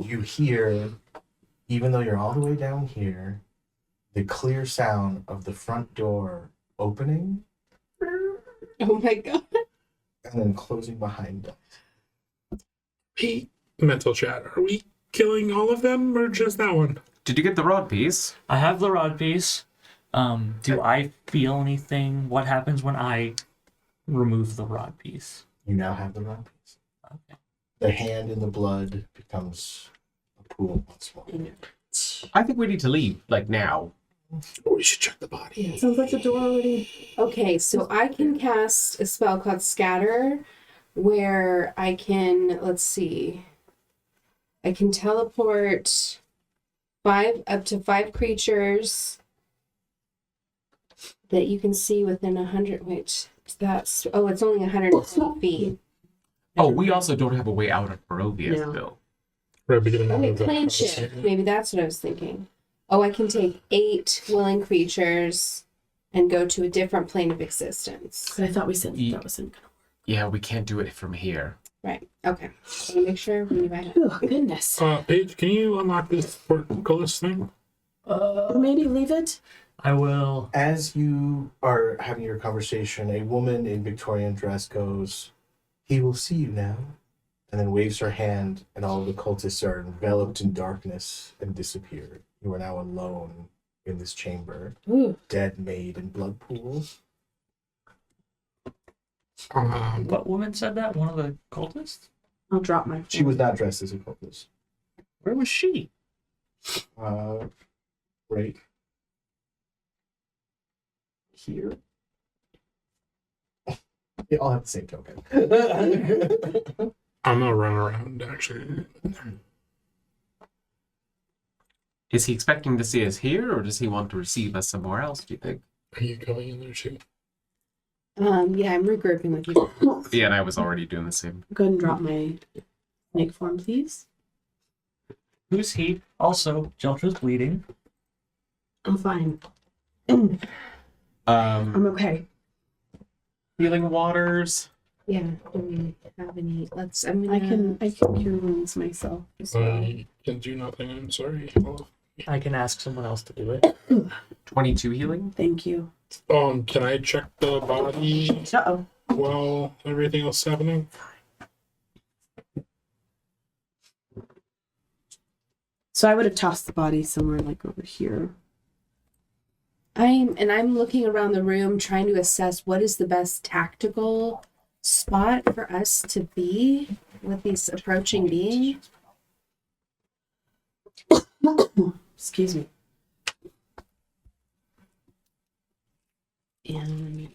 You hear, even though you're all the way down here, the clear sound of the front door opening Oh my god. and then closing behind us. Hey, mental chat. Are we killing all of them or just that one? Did you get the rod piece? I have the rod piece. Do I feel anything? What happens when I remove the rod piece? You now have the rod piece. Okay. The hand in the blood becomes a pool once more. I think we need to leave, like now. Oh, we should check the body. Sounds like the door already. Okay, so I can cast a spell called Scatter where I can, let's see, I can teleport up to 5 creatures that you can see within 100. Wait, it's only 120 feet. Oh, we also don't have a way out of Barovia No. still. Right, beginning Okay, of the plane shift. Maybe that's what I was thinking. Oh, I can take 8 willing creatures and go to a different plane of existence. But I thought we said that wasn't gonna Yeah, we can't do it from here. Right. Okay. So make sure when you back. work. Oh, goodness. Paige, can you unlock this portcullis thing? Maybe leave it. I will. As you are having your conversation, a woman in Victorian dress goes, "He will see you now," and then waves her hand, and all of the cultists are enveloped in darkness and disappear. You are now alone in this chamber, Ooh. dead maid in blood pool. What woman said that? One of the cultists? I'll drop my phone. She was not dressed as a cultist. Where was she? Right here. They all have the same token. I'm gonna run around actually. Is he expecting to see us here, or does he want to receive us somewhere else, do you think? Are you going in there too? Yeah, I'm regrouping with you. Yeah, and I was already doing the same. Go ahead and drop my snake form, please. Who's he? Also, Jeltra's bleeding. I'm fine. Um, I'm okay. healing waters. Yeah. Do we have any? I'm gonna. I can cure wounds myself. I can do nothing. I'm sorry. Oh, I can ask someone else to do it. 22 healing. Thank you. can I check the body Uh-oh. while everything else is happening? So I would have tossed the body somewhere like over here. I'm looking around the room trying to assess what is the best tactical spot for us to be with these approaching beings? Excuse me. And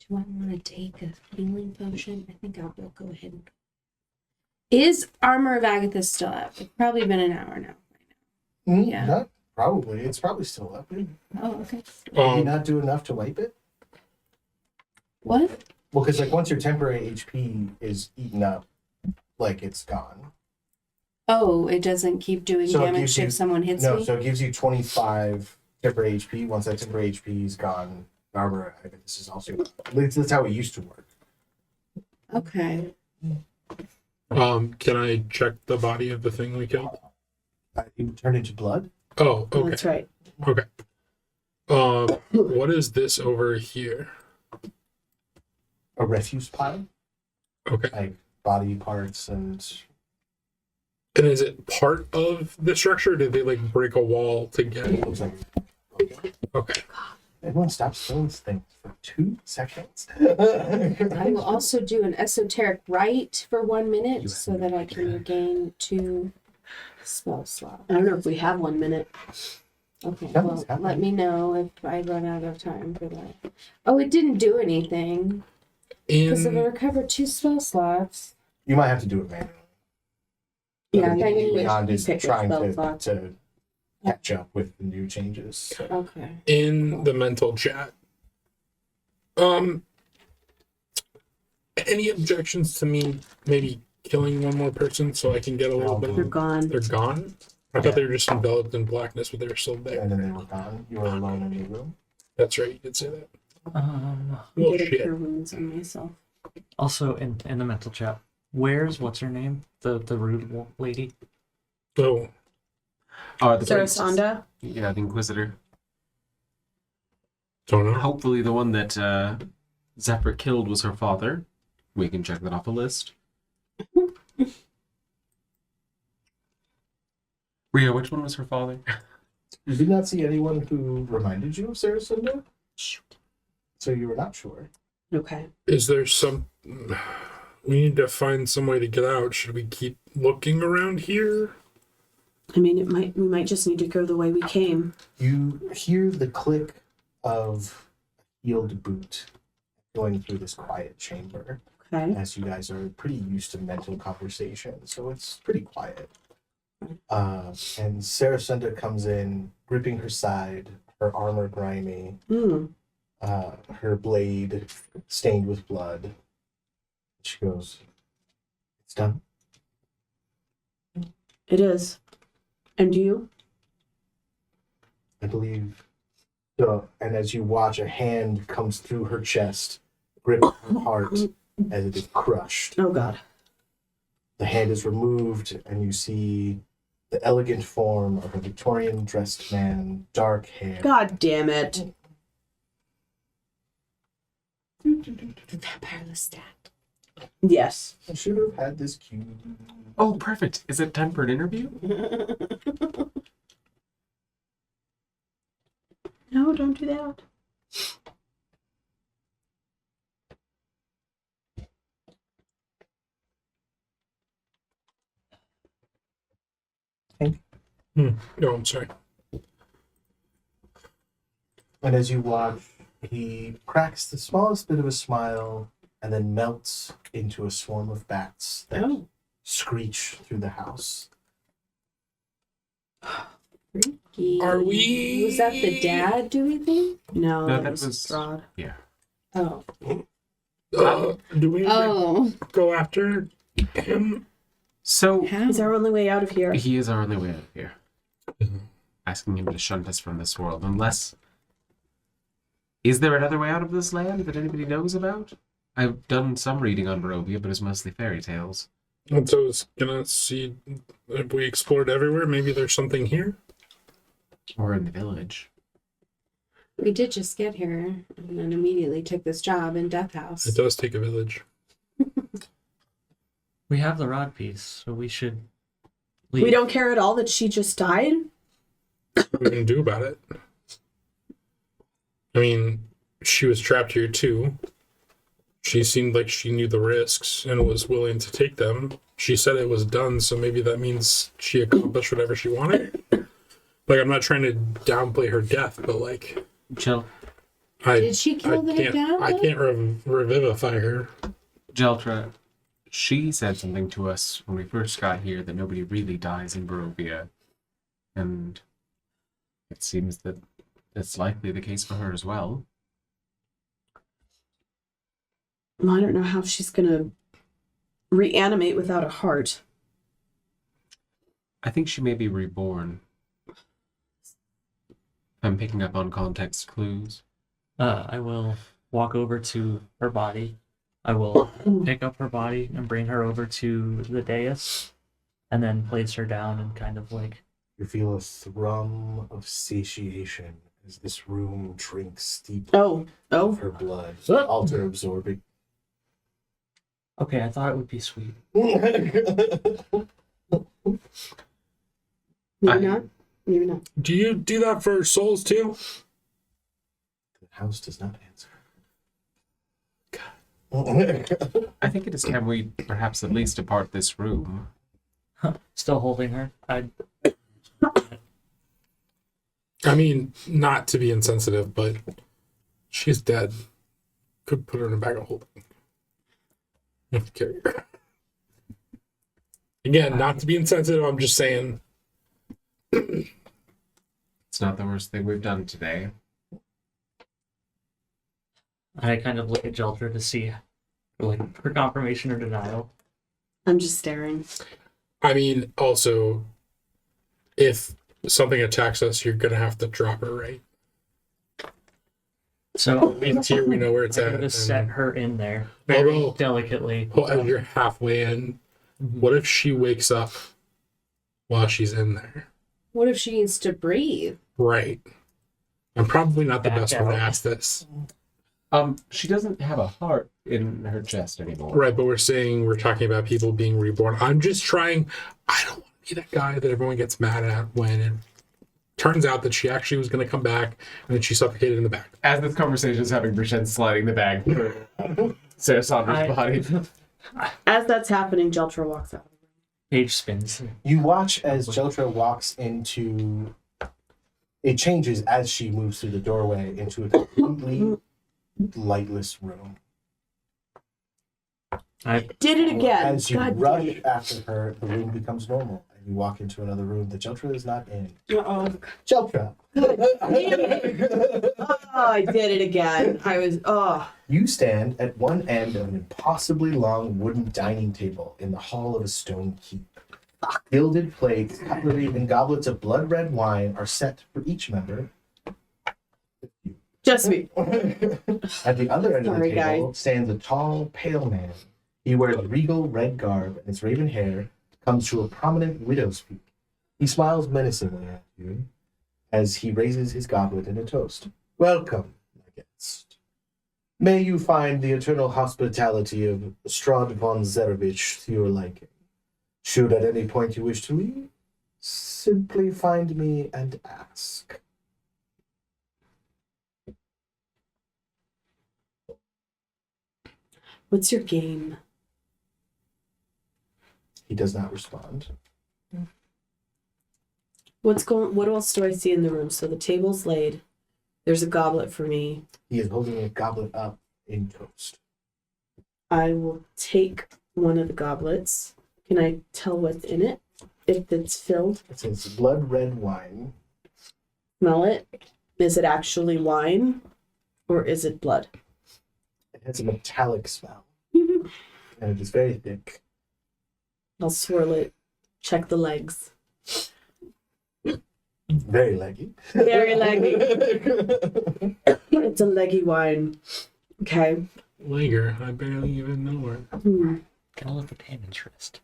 Do I want to take a healing potion? I think I'll go ahead and. Is Armor of Agatha still up? It's probably been an hour now. Yeah. Not probably. It's probably still up. Did Oh, okay. you not do enough to wipe it? What? Well, because like once your temporary HP is eaten up, like it's gone. Oh, it doesn't keep doing So it damage gives you- if someone hits No, me? so it gives you 25 temporary HP. Once that temporary HP is gone, armor. This is also. That's how it used to work. Okay. Can I check the body of the thing we killed? It turned into blood. Oh, okay. that's right. Okay. What is this over here? A refuse pile, Okay. like body parts and. And is it part of the structure? Or did they like break a wall to get It it? looks like. Okay. Everyone stop stealing things for 2 seconds. I will also do an esoteric rite for 1 minute so that I can regain 2 spell slots. I don't know if we have 1 minute. Okay, That well, was happening. let me know if I run out of time for that. Oh, it didn't do anything because if I In recovered 2 spell slots. You might have to do it manually. Yeah, I think you beyond pick is your trying spell to, slot. to catch up with the new changes. So. Okay. in the mental chat. Any objections to me maybe killing one more person so I can get a little bit They're of gone. they're gone? I thought they were just enveloped in blackness, but they were still there. And then they were gone. You were alone in your room. That's right, you did say that. I Well, did a shit. cure wounds on myself. Also, in the mental chat, where's what's her name? The rude lady. Oh, The Sarasanda? Yeah, the Inquisitor. don't know. Hopefully the one that Zephyr killed was her father. We can check that off the list. Ria, which one was her father? You did not see anyone who reminded you of Sarasunda? So you were not sure. Okay. Is there some? We need to find some way to get out. Should we keep looking around here? I mean, we might just need to go the way we came. You hear the click of a healed boot going through this quiet chamber Okay. as you guys are pretty used to mental conversation, so it's pretty quiet. And Sarasunda comes in, gripping her side, her armor grimy, her blade stained with blood. She goes, "It's done." It is. And you? I believe. So, and as you watch, a hand comes through her chest, gripping her heart as it is crushed. Oh, God. The hand is removed, and you see the elegant form of a Victorian dressed man, dark hair. God damn it. Vampire Lestat. Yes. I should have had this cue. Oh, perfect. Is it time for an interview? No, don't do that. No, I'm sorry. And as you watch, he cracks the smallest bit of a smile and then melts into a swarm of bats that Oh. screech through the house. Freaky. Are we- Was that the dad, do we think? No, No, that that was was- fraud. Yeah. Oh. Do we Oh. go after him? So, How? He's our only way out of here. he is our only way out of here. Asking him to shunt us from this world, unless... Is there another way out of this land that anybody knows about? I've done some reading on Barovia, but it's mostly fairy tales. And so I was gonna see if we explored everywhere. Maybe there's something here. Or in the village. We did just get here and then immediately took this job in Death House. It does take a village. We have the rod piece, so we should leave. We don't care at all that she just died? What we can do about it? I mean, she was trapped here too. She seemed like she knew the risks and was willing to take them. She said it was done, so maybe that means she accomplished whatever she wanted. Like, I'm not trying to downplay her death, but like, Jill, Did she kill the I Vecna? can't revivify her. Jeltra, she said something to us when we first got here that nobody really dies in Barovia. And it seems that that's likely the case for her as well. Well, I don't know how she's gonna reanimate without a heart. I think she may be reborn. I'm picking up on context clues. I will walk over to her body. I will pick up her body and bring her over to the dais, and then place her down and kind of like. You feel a thrum of satiation as this room drinks deeply Oh, of her blood, alter absorbing. Okay, I thought it would be sweet. maybe not. Maybe not. Do you do that for souls too? The house does not answer. I think it is time we perhaps at least depart this room. Still holding her. I mean, not to be insensitive, but she's dead. Could put her in a bag of holding. You have to carry her. Again, not to be insensitive, I'm just saying. It's not the worst thing we've done today. I kind of look at Jeltra to see, like, her confirmation or denial. I'm just staring. I mean, also, if something attacks us, you're gonna have to drop her, right? So It's here, we know where it's I'm at. gonna and- set her in there very Although- delicately. Well, as you're halfway in, what if she wakes up while she's in there? What if she needs to breathe? Right. I'm probably not the Back best one to out. ask this. She doesn't have a heart in her chest anymore. Right, but we're talking about people being reborn. I'm just trying. I don't want to be that guy that everyone gets mad at when it turns out that she actually was going to come back and then she suffocated in the back. As this conversation is having, Brichette's sliding the bag through Sarah Saunders' body. As that's happening, Jeltra walks out. Page spins. You watch as Jeltra walks into. It changes as she moves through the doorway into a completely lightless room. I Did it again. As you God damn rush it. after her, the room becomes normal, and you walk into another room that Jeltra is not in. Uh-oh. Jeltra! Oh, I did it again. You stand at one end of an impossibly long wooden dining table in the hall of a stone keep. Gilded plates, cutlery, and goblets of blood-red wine are set for each member. Just me. At the other end of the Sorry, table stands a tall, pale man. He wears regal red garb, and his raven hair comes to a prominent widow's peak. He smiles menacingly at you as he raises his goblet in a toast. Welcome, my guest. May you find the eternal hospitality of Strahd von Zerevich to your liking. Should at any point you wish to leave, simply find me and ask. What's your game? He does not respond. What else do I see in the room? So the table's laid. There's a goblet for me. He is holding a goblet up in toast. I will take one of the goblets. Can I tell what's in it? If it's filled? It says blood red wine. Smell it. Is it actually wine? Or is it blood? It has a metallic smell, and it is very thick. I'll swirl it. Check the legs. Very leggy. Very leggy. It's a leggy wine. Okay. Lager, I barely even know her. Gonna let the tannins rest.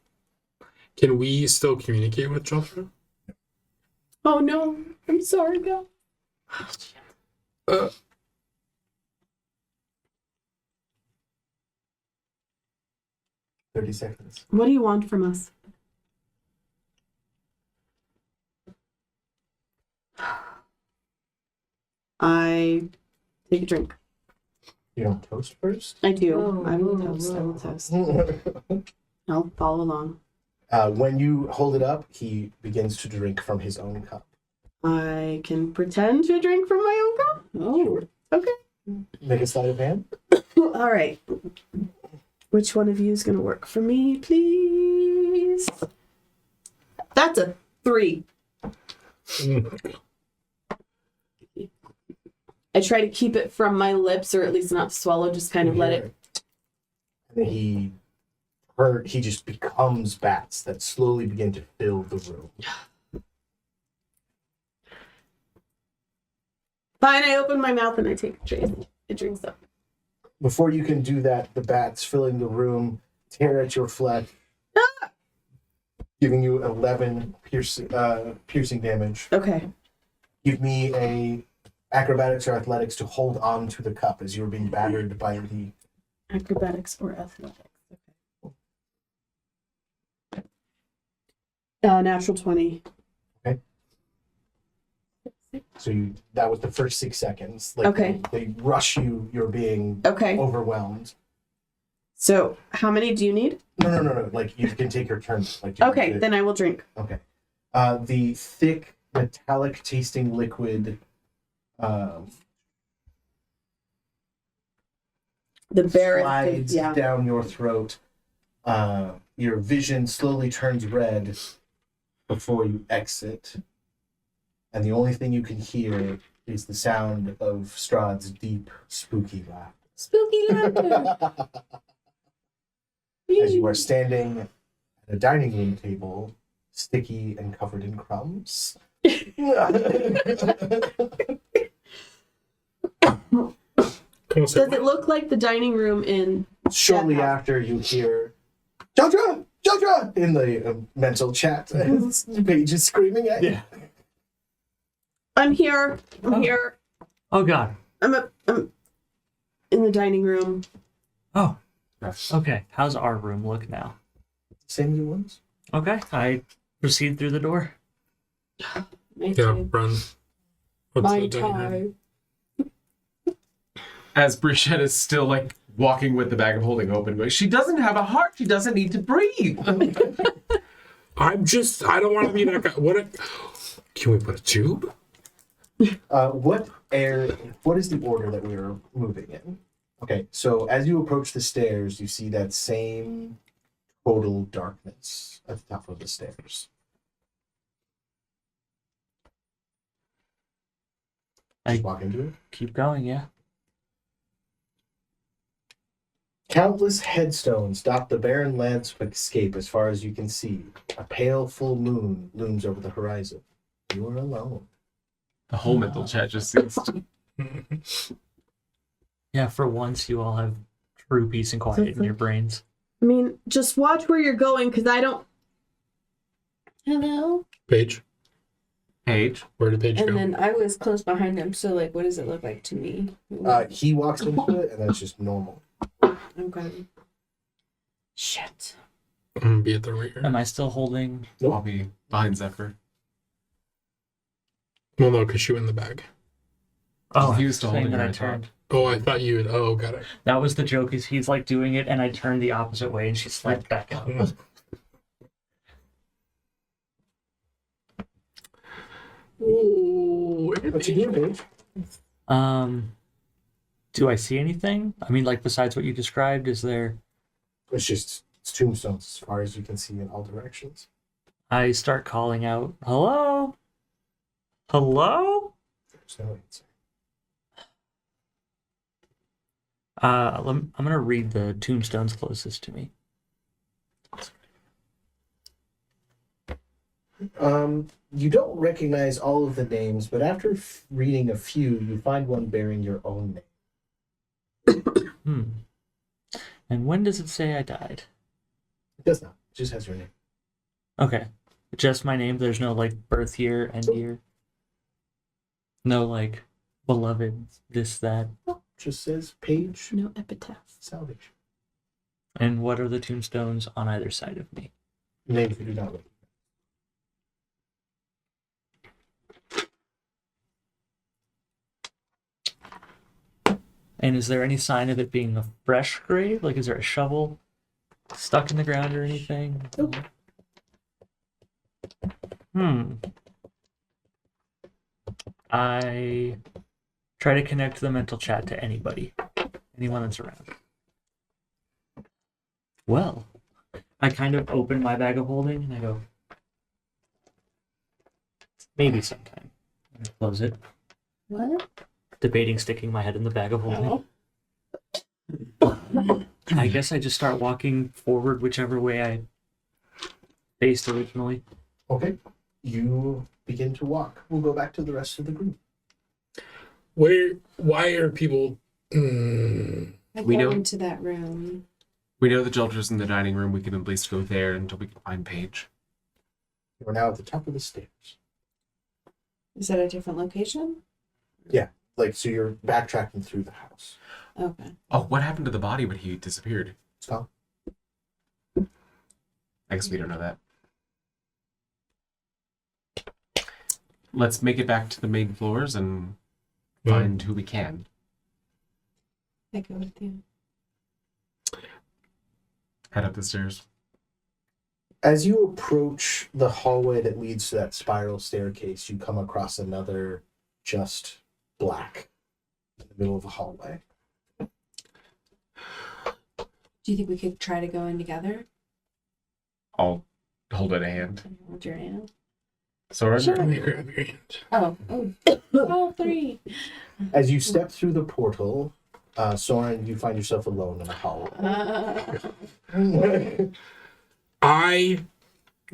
Can we still communicate with Joshua? Oh no. I'm sorry, Bill. Uh, 30 seconds. What do you want from us? I take a drink. You don't toast first? I do. Oh, I will whoa, toast. I will whoa. toast. I'll follow along. When you hold it up, he begins to drink from his own cup. I can pretend to drink from my own cup. Oh. Okay. Make a sleight of hand. All right. Which one of you is going to work for me, please? That's a 3. I try to keep it from my lips, or at least not swallow, just kind of let it. And he just becomes bats that slowly begin to fill the room. Fine, I open my mouth and I take a drink. It drinks up. Before you can do that, the bats filling the room tear at your flesh, giving you 11 piercing damage. Okay. Give me a acrobatics or athletics to hold on to the cup as you're being battered by the... Acrobatics or athletics. Okay. Natural 20. So that was the first 6 seconds. Okay. They rush you. You're being Okay. overwhelmed. So, how many do you need? No. Like, you can take your turn. Okay, then I will drink. Okay. The thick, metallic tasting liquid The bear. slides Yeah. down your throat. Your vision slowly turns red before you exit. And the only thing you can hear is the sound of Strahd's deep, spooky laugh. Spooky laughter. As you are standing at a dining room table, sticky and covered in crumbs. Does it look like the dining room in... Shortly after, you hear, Jaldra! Jaldra! In the mental chat. Paige is screaming at you. Yeah. I'm here. I'm here. Oh God. I'm in the dining room. Oh. Okay. How's our room look now? Same as it was? Okay. I proceed through the door. Yeah, run. What's My the dining room? tie. As Brichette is still like walking with the bag of holding open, going, she doesn't have a heart. She doesn't need to breathe. I don't want to be that guy. Can we put a tube? What is the order that we are moving in? Okay, so as you approach the stairs, you see that same total darkness at the top of the stairs. Just walk into it. Keep going, yeah. Countless headstones dot the barren landscape escape as far as you can see. A pale full moon looms over the horizon. You are alone. The whole mental chat just seems Yeah, for once you all have true peace and quiet in your brains. I mean, just watch where you're going, because I don't... Hello. Paige. Paige. Where did Paige And go? then I was close behind him, so like, what does it look like to me? He walks into it, and that's just normal. Okay. Shit. I'm gonna be at the rear. Am I still holding? I'll be behind Zephyr. Well, no, because she went in the bag. Oh, I he was was still saying holding that her, I I thought. turned. Oh, I thought you would. Oh, got it. That was the joke. Is he's like doing it, and I turned the opposite way, and she slipped back out. Ooh, What you doing, Paige? Do I see anything? I mean, like besides what you described, is there? It's tombstones as far as you can see in all directions. I start calling out, "Hello, hello." There's no answer. I'm gonna read the tombstones closest to me. You don't recognize all of the names, but after reading a few, you find one bearing your own name. And when does it say I died? It does not. It just has your name. Okay, just my name. There's no like birth year, end year. No like beloved, this, that. Just says Paige No epitaph. Salvation. And what are the tombstones on either side of me? Names you do not recognize. And is there any sign of it being a fresh grave? Like, is there a shovel stuck in the ground or anything? Nope. I try to connect the mental chat to anyone that's around. Well, I kind of open my bag of holding and I go, maybe sometime. And I close it, What? debating sticking my head in the bag of holding. Oh. I guess I just start walking forward whichever way I faced originally. Okay. You begin to walk. We'll go back to the rest of the group. Why are people? I We go know- into that room. We know the Jolter's in the dining room. We can at least go there until we can find Paige. We're now at the top of the stairs. Is that a different location? Like, so you're backtracking through the house. Okay. Oh, what happened to the body when he disappeared? It's gone. I guess we don't know that. Let's make it back to the main floors and find who we can. I go with you. Head up the stairs. As you approach the hallway that leads to that spiral staircase, you come across another just black in the middle of the hallway. Do you think we could try to go in together? I'll hold it a hand. Hold your hand. Soren, Sure. Let me grab your hand. Oh, all three. As you step through the portal, Soren, you find yourself alone in the hallway. I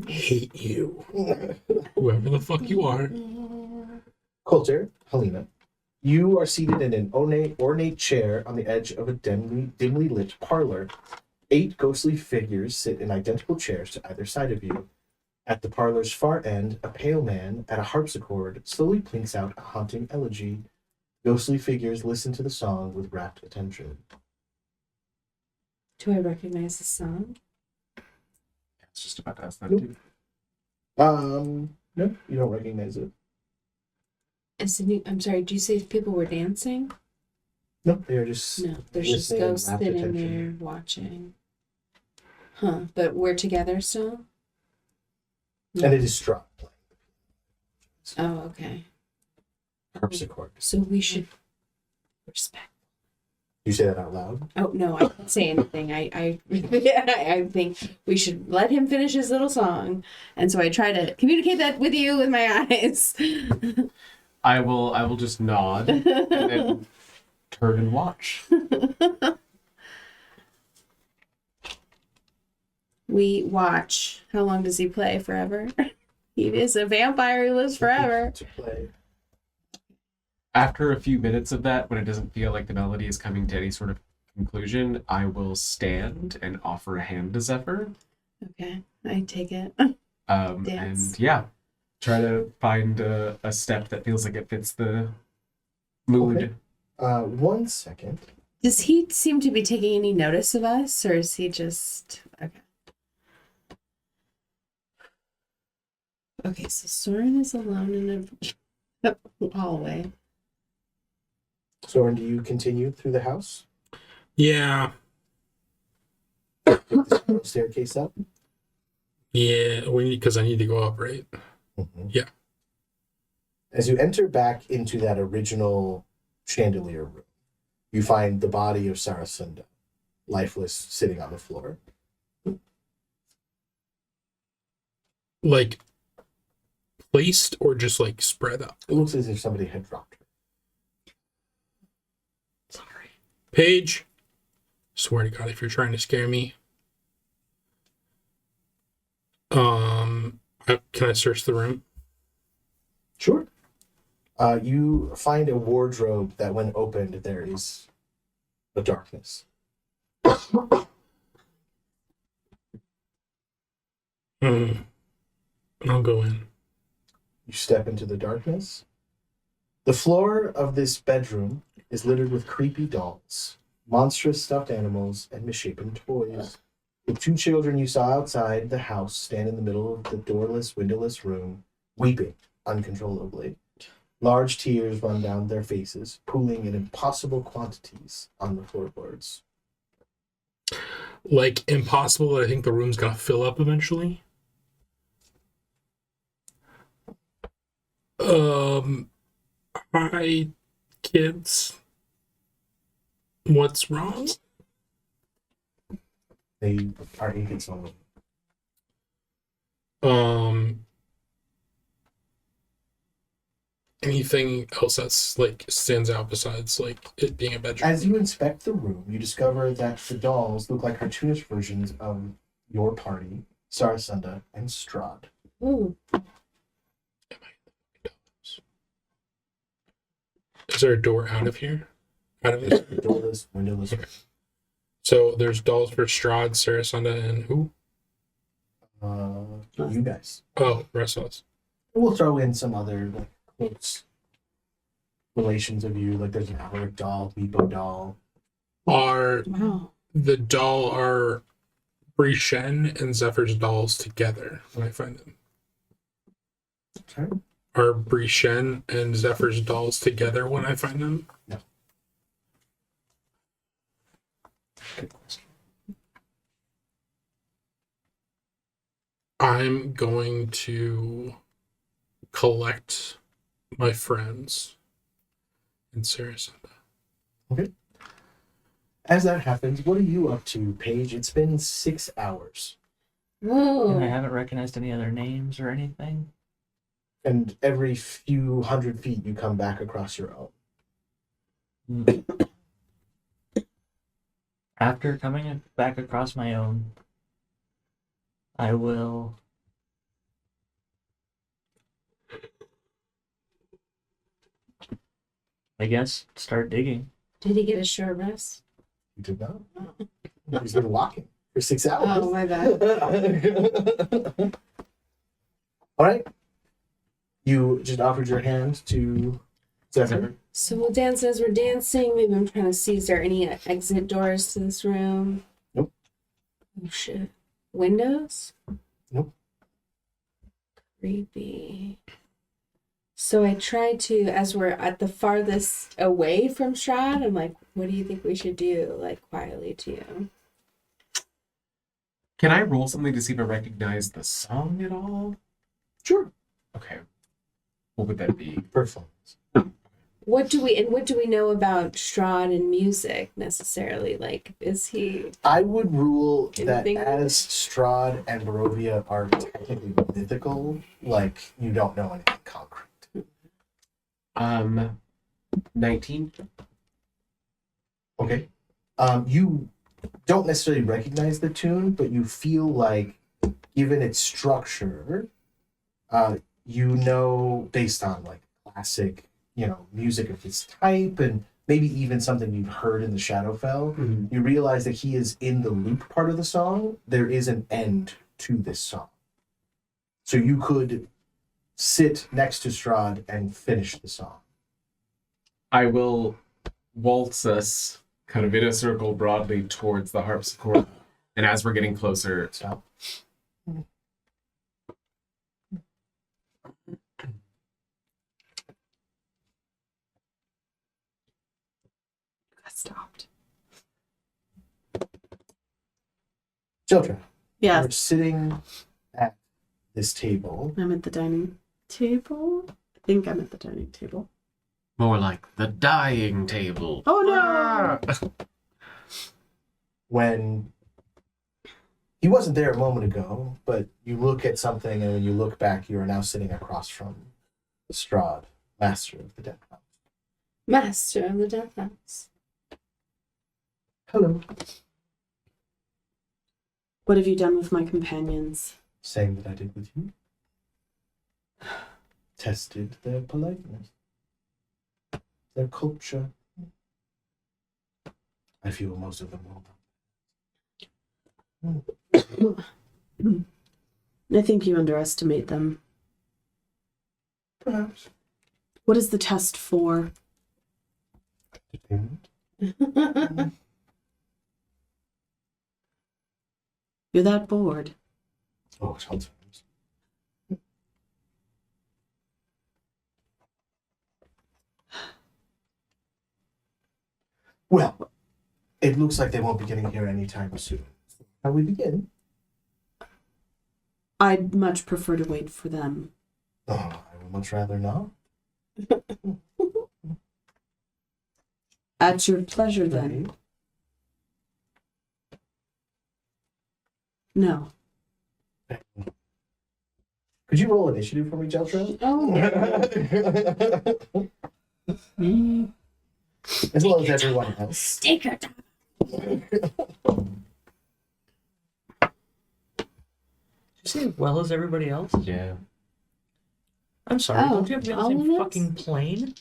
hate you, whoever the fuck you are. Coulter, Helena, you are seated in an ornate chair on the edge of a dimly lit parlor. 8 ghostly figures sit in identical chairs to either side of you. At the parlor's far end, a pale man at a harpsichord slowly plinks out a haunting elegy. Ghostly figures listen to the song with rapt attention. Do I recognize the song? it's just about to ask that Nope. too. No, you don't recognize it. I'm sorry, did you say people were dancing? No, they're just No, there's just listening, ghosts rapt sitting attention. there watching. Huh, but we're together still? And it is struck. Oh, okay. Harpsichord. So we should respect. You say that out loud? Oh, no, I didn't say anything. I think we should let him finish his little song. And so I try to communicate that with you with my eyes. I will just nod and then turn and watch. We watch. How long does he play? Forever? He is a vampire who lives forever. To play. After a few minutes of that, when it doesn't feel like the melody is coming to any sort of conclusion, I will stand and offer a hand to Zephyr. Okay, I take it. And Dance. yeah, try to find a step that feels like it fits the mood. Okay. 1 second. Does he seem to be taking any notice of us, or is he just okay? Okay, so Soren is alone in a hallway. Soren, do you continue through the house? Yeah, Take the staircase up? yeah. Because I need to go up, right? Mhm. Yeah. As you enter back into that original chandelier room, you find the body of Sarasunda, lifeless, sitting on the floor. Like placed or just like spread up. It looks as if somebody had dropped her. Sorry. Paige, swear to God, if you're trying to scare me, can I search the room? Sure. You find a wardrobe that, when opened, there is a darkness. I'll go in. You step into the darkness. The floor of this bedroom is littered with creepy dolls, monstrous stuffed animals, and misshapen toys. The 2 children you saw outside the house stand in the middle of the doorless, windowless room, weeping uncontrollably. Large tears run down their faces, pooling in impossible quantities on the floorboards. Like impossible. I think the room's gonna fill up eventually. Hi, kids. What's wrong? They are inconsolable. Anything else that's like stands out besides like it being a bedroom? As you inspect the room, you discover that the dolls look like cartoonish versions of your party, Sarasunda and Strahd. Ooh. Is there a door out of here? Out of this? Doorless, windowless. Okay. So there's dolls for Strahd, Sarasunda, and who? You guys. Oh, rest of us. We'll throw in some other like close relations of you. Like there's an Alaric doll, Meepo doll. Are Wow. the doll are Brishen and Zephyr's dolls together when I find them? Sorry? Are Brishen and Zephyr's dolls together when I find them? No. Good question. I'm going to collect my friends in Sarasunda. Okay. As that happens, what are you up to, Paige? It's been 6 hours. And I Whoa. haven't recognized any other names or anything. And every few hundred feet you come back across your own. After coming back across my own, I will I guess start digging. Did he get a short rest? You did not? He's been walking for 6 hours. Oh, my bad. All right. You just offered your hand to Zephyr. So we'll dance as we're dancing. Maybe I'm trying to see, is there any exit doors to this room? Nope. Oh, shit. Windows? Nope. Creepy. So I try to, as we're at the farthest away from Strahd, I'm like, what do you think we should do? Like, quietly to you. Can I roll something to see if I recognize the song at all? Sure. Okay. What would that be? Performance. What do we know about Strahd and music necessarily? Like, is he... I would rule that Anything? as Strahd and Barovia are technically mythical, like, you don't know anything concrete. 19. Okay. You don't necessarily recognize the tune, but you feel like, given its structure, you know, based on like classic, music of this type, and maybe even something you've heard in the Shadowfell, you realize that he is in the loop part of the song. There is an end to this song. So you could sit next to Strahd and finish the song. I will waltz us kind of in a circle broadly towards the harpsichord. And as we're getting closer, Stop. Stopped. Children, Yeah, you're sitting at this table. I'm at the dining table. I think I'm at the dining table. more like the dying table. Oh no! When he wasn't there a moment ago, but you look at something, and when you look back, you are now sitting across from Strahd, master of the Death House. Master of the Death House. Hello. What have you done with my companions? Same that I did with you. Tested their politeness, their culture. I feel most of them will. I think you underestimate them. Perhaps. What is the test for? Entertainment. You're that bored. Oh, sometimes. Well, it looks like they won't be getting here anytime soon. Shall we begin? I'd much prefer to wait for them. Oh, I would much rather not. At your pleasure, then. No. Could you roll initiative for me, Jeltra? Oh, As well as everyone else. take your time. Did you say well as everybody else? Yeah. I'm sorry. Oh, don't you have to be on all the of same us? fucking plane?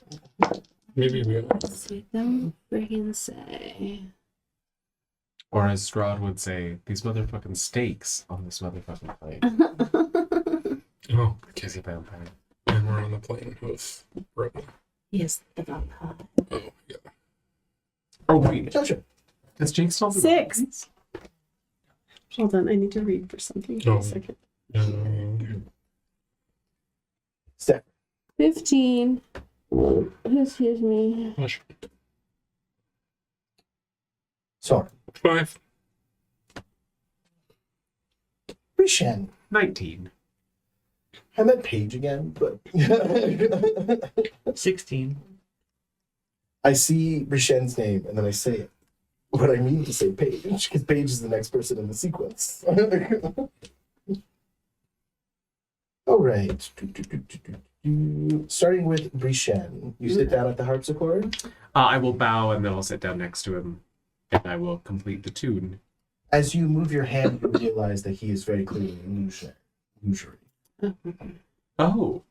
Maybe we are. See them friggin' say. Or as Strahd would say, these motherfucking steaks on this motherfucking plane. Oh, Kiss a vampire. and we're on the plane with Rona. Yes, the vampire. Oh, yeah. Oh, wait. Jeltra. Does Jake still do 6. these? Hold on, I need to read for something for Oh. a second. Steph. 15. Excuse me. Sorry. 5. Rishen. 19. I meant Paige again, but 16. I see Rishen's name and then I say it. But I mean to say Paige, because Paige is the next person in the sequence. All right. Starting with Rishen. You sit down at the harpsichord. I will bow and then I'll sit down next to him and I will complete the tune. As you move your hand, you realize that he is very clearly illusory. Oh.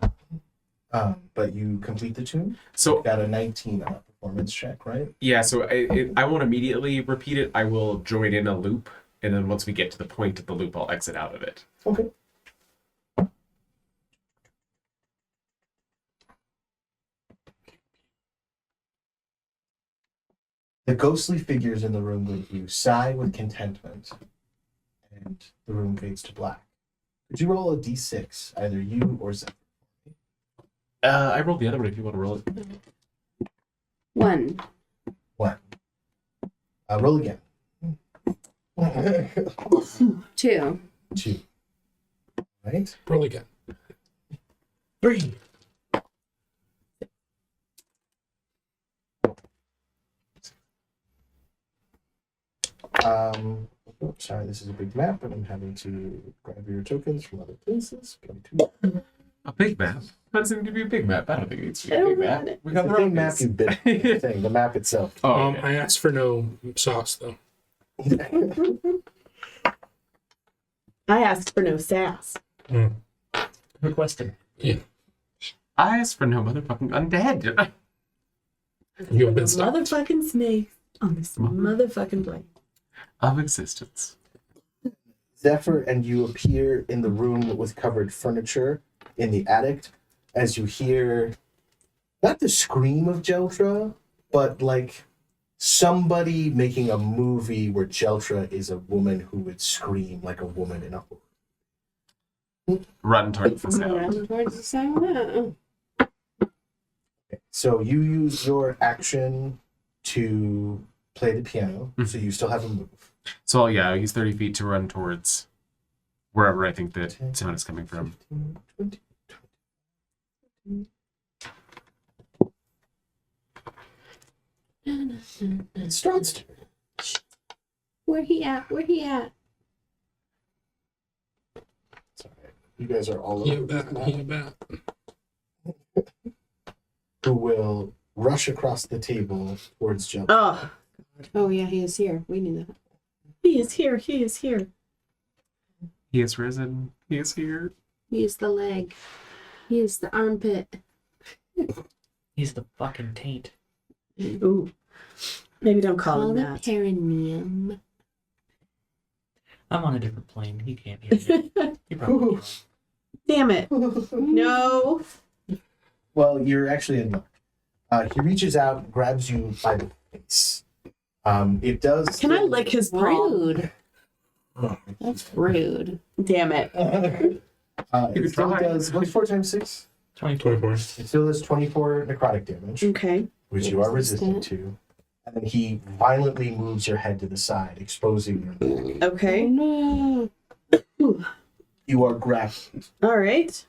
But you complete the tune. So, Got a 19 on a performance check, right? yeah, so I won't immediately repeat it. I will join in a loop. And then once we get to the point of the loop, I'll exit out of it. Okay. The ghostly figures in the room with you sigh with contentment, and the room fades to black. Could you roll a d6, either you or Zephyr? I rolled the other one if you want to roll it. 1. One. Roll again. 2. 2. Right? Roll again. 3. Sorry, this is a big map, and I'm having to grab your tokens from other places. Give me 2. A big map? How does it need to be a big map? I don't think it needs to be I a don't big map. want it. We The got the big wrong map you've been the thing, the map itself. Oh, okay. I asked for no sauce, though. I asked for no sass. Requested. Yeah. I asked for no motherfucking undead. You have been stopped. Motherfucking snake on this motherfucking plane. Of existence. Zephyr and you appear in the room with covered furniture in the attic as you hear not the scream of Jeltra, but like somebody making a movie where Jeltra is a woman who would scream like a woman in a horror. Run towards the sound. Run towards the sound. So you use your action to play the piano, so you still have a move. So yeah, I'll use 30 feet to run towards wherever I think the sound is coming from. 15, 20. Strahd's turn. Where he at? Where he at? It's all right. You guys are all He a over bat. this He map. a bat. Who will rush across the table towards Jeltra. Oh, Oh, yeah, he is here. We knew that. he is here. He is here. He has risen. He is here. He is the leg. He is the armpit. He's the fucking taint. Ooh. Maybe don't call him it that. perineum. I'm on a different plane. He can't hear me. He probably can. Damn it. No. Well, you're actually in luck. He reaches out, grabs you by the face. It does. Can I lick his palm? Rude. That's rude. Damn it. It still try. does. What's 4 times 6? 24. 24. It still does 24 necrotic damage, Okay. which you are Resistant. resistant to. And then he violently moves your head to the side, exposing your neck. Okay. No. You are grappled. All right.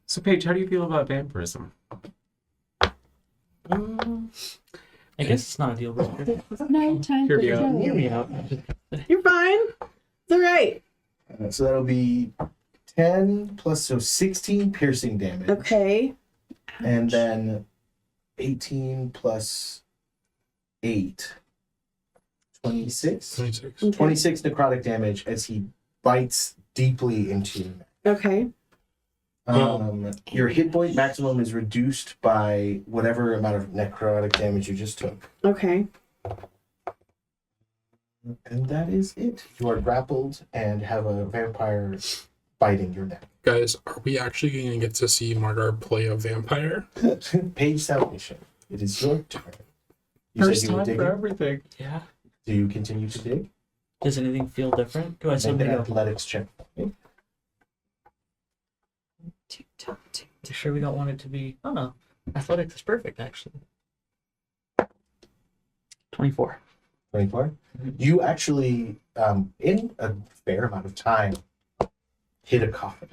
So, Paige, how do you feel about vampirism? I guess it's not a deal breaker. No time Hear for me out. trouble. Hear me out. You're fine. It's all right. So that'll be 10 plus, so 16 piercing damage. Okay. And then 18 plus 8. 26? 26. Okay. 26 necrotic damage as he bites deeply into your neck. Okay. Your hit point maximum is reduced by whatever amount of necrotic damage you just took. Okay. And that is it. You are grappled and have a vampire biting your neck. Guys, are we actually going to get to see Margar play a vampire? Page salvation. It is your turn. You First said you were time for digging. everything. Yeah. Do you continue to dig? Does anything feel different? Do I Make suddenly an go? athletics check. You sure we don't want it to be? Oh no, athletics is perfect actually. 24. 24. You actually, in a fair amount of time, hit a coffin.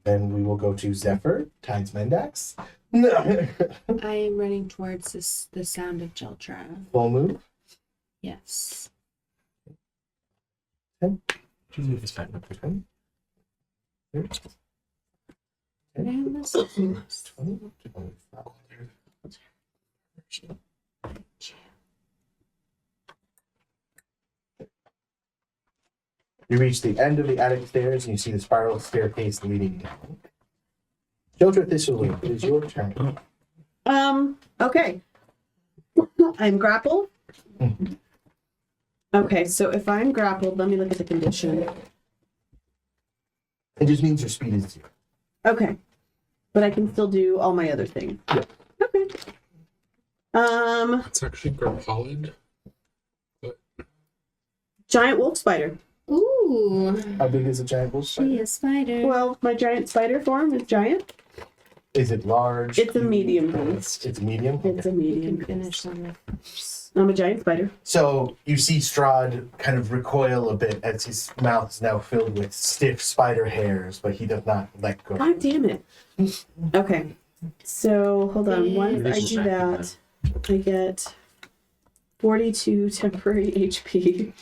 Then we will go to Zephyr times Mendax. I am running towards the sound of Jeltra. Full move. Yes. It's back up. 20, And this 25. You reach the end of the attic stairs and you see the spiral staircase leading down. Jildred Thistlewood, it is your turn. Okay. I'm grappled. Okay, so if I'm grappled, let me look at the condition. It just means your speed is 0. Okay. But I can still do all my other things. Yeah. Okay. It's actually Grapolid. Giant wolf spider. Ooh. How big is a giant wolf She spider? a spider. Well, my giant spider form is giant. Is it large? It's a medium beast. It's a medium? It's a You medium can finish beast. on the I'm a giant spider. So you see Strahd kind of recoil a bit as his mouth is now filled with stiff spider hairs, but he does not let go. God damn it. Okay. So hold on. Once I do that, I get 42 temporary HP.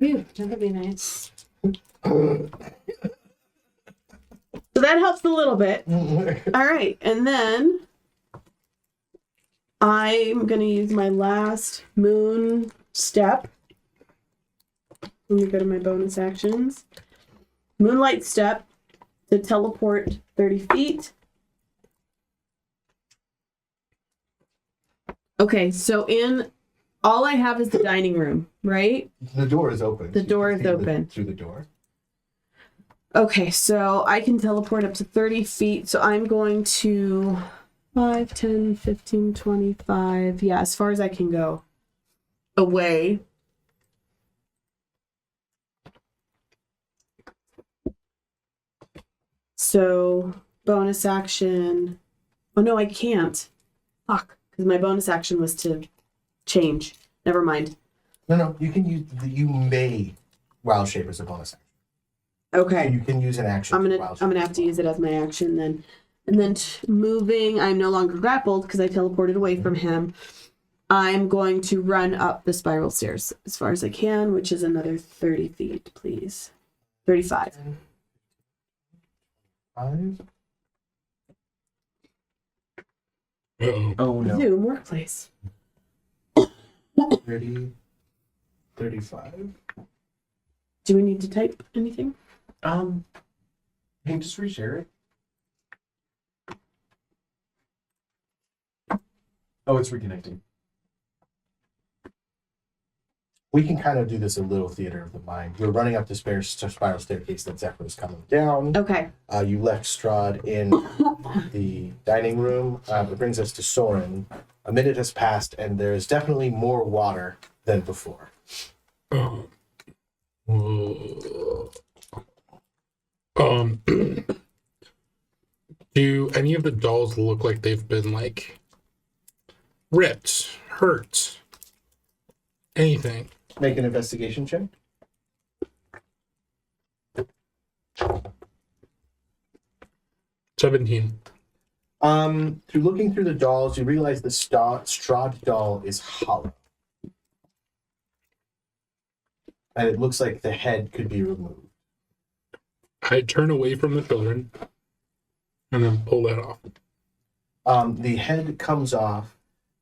Ooh, that would be nice. So that helps a little bit. All right. And then I'm going to use my last moon step. Let me go to my bonus actions. Moonlight step to teleport 30 feet. Okay, so all I have is the dining room, right? The door is open. The door You is can see open. through the door. Okay, so I can teleport up to 30 feet. So I'm going to 5, 10, 15, 25. Yeah, as far as I can go away. So bonus action. Oh, no, I can't. Fuck. Because my bonus action was to change. Never mind. No, you can use. You may wild shape as a bonus action. Okay. You can use an action. I'm to gonna wild I'm gonna shape. have to use it as my action then. And then moving, I'm no longer grappled because I teleported away from him. I'm going to run up the spiral stairs as far as I can, which is another 30 feet, please. 35. 5. Uh-oh. Oh no. Zoom workplace. 30. 35. Do we need to type anything? Hey, just reshare it. Oh, it's reconnecting. We can kind of do this a little theater of the mind. We're running up the spiral staircase that Zephyr is coming down. Okay. You left Strahd in the dining room. It brings us to Soren. A minute has passed, and there is definitely more water than before. Do any of the dolls look like they've been like ripped, hurt, anything? Make an investigation check. 17. Through looking through the dolls, you realize the Strahd doll is hollow. And it looks like the head could be removed. I turn away from the children and then pull that off. The head comes off,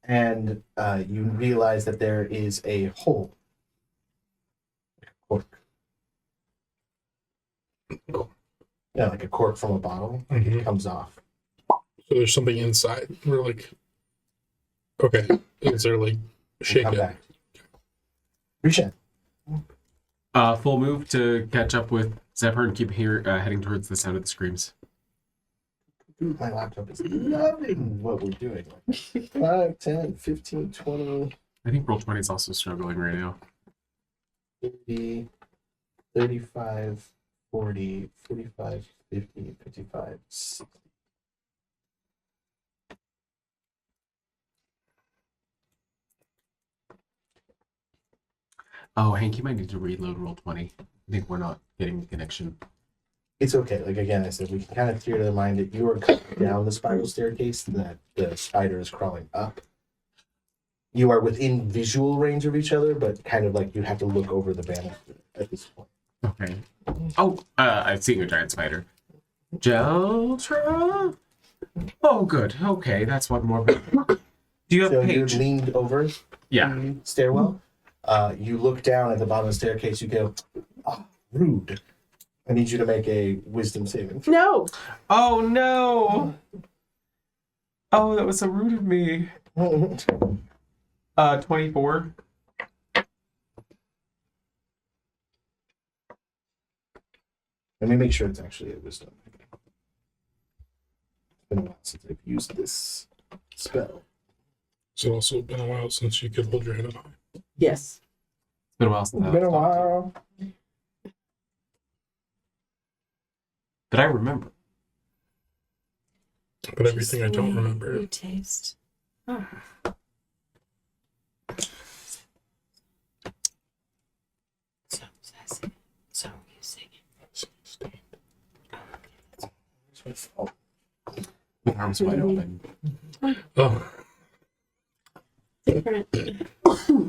and you realize that there is a hole. Like a cork. Yeah, like a cork from a bottle. Mhm. It comes off. So there's something inside. We're like, okay, is there like shake Come it? back. Rishan. Full move to catch up with Zephyr and keep heading towards the sound of the screams. My laptop is loving what we're doing. 5, 10, 15, 20, I think Roll20 is also struggling right now. 30, 35, 40, 45, 50, 55, 60. Oh, Hank, you might need to reload Roll20. I think we're not getting the connection. It's okay. Like again, I said, we can kind of theater the mind that you are coming down the spiral staircase and that the spider is crawling up. You are within visual range of each other, but kind of like you have to look over the banister at this point. Okay. Oh, I'm seeing a giant spider. Jeltra? Oh, good. Okay, that's one more. Do you have So page? you're leaned over Yeah. the stairwell. You look down at the bottom of the staircase. You go, oh, rude. I need you to make a wisdom saving. No. Oh, no. Oh, that was so rude of me. 24. Let me make sure it's actually a wisdom. It's been a while since I've used this spell. It's also been a while since you could hold your head up high. Yes. It's been a while since It's been a while. That I remember. But everything I don't remember. You taste. Oh. So sassy. So amusing. Oh, My arms wide open. Oh, Different.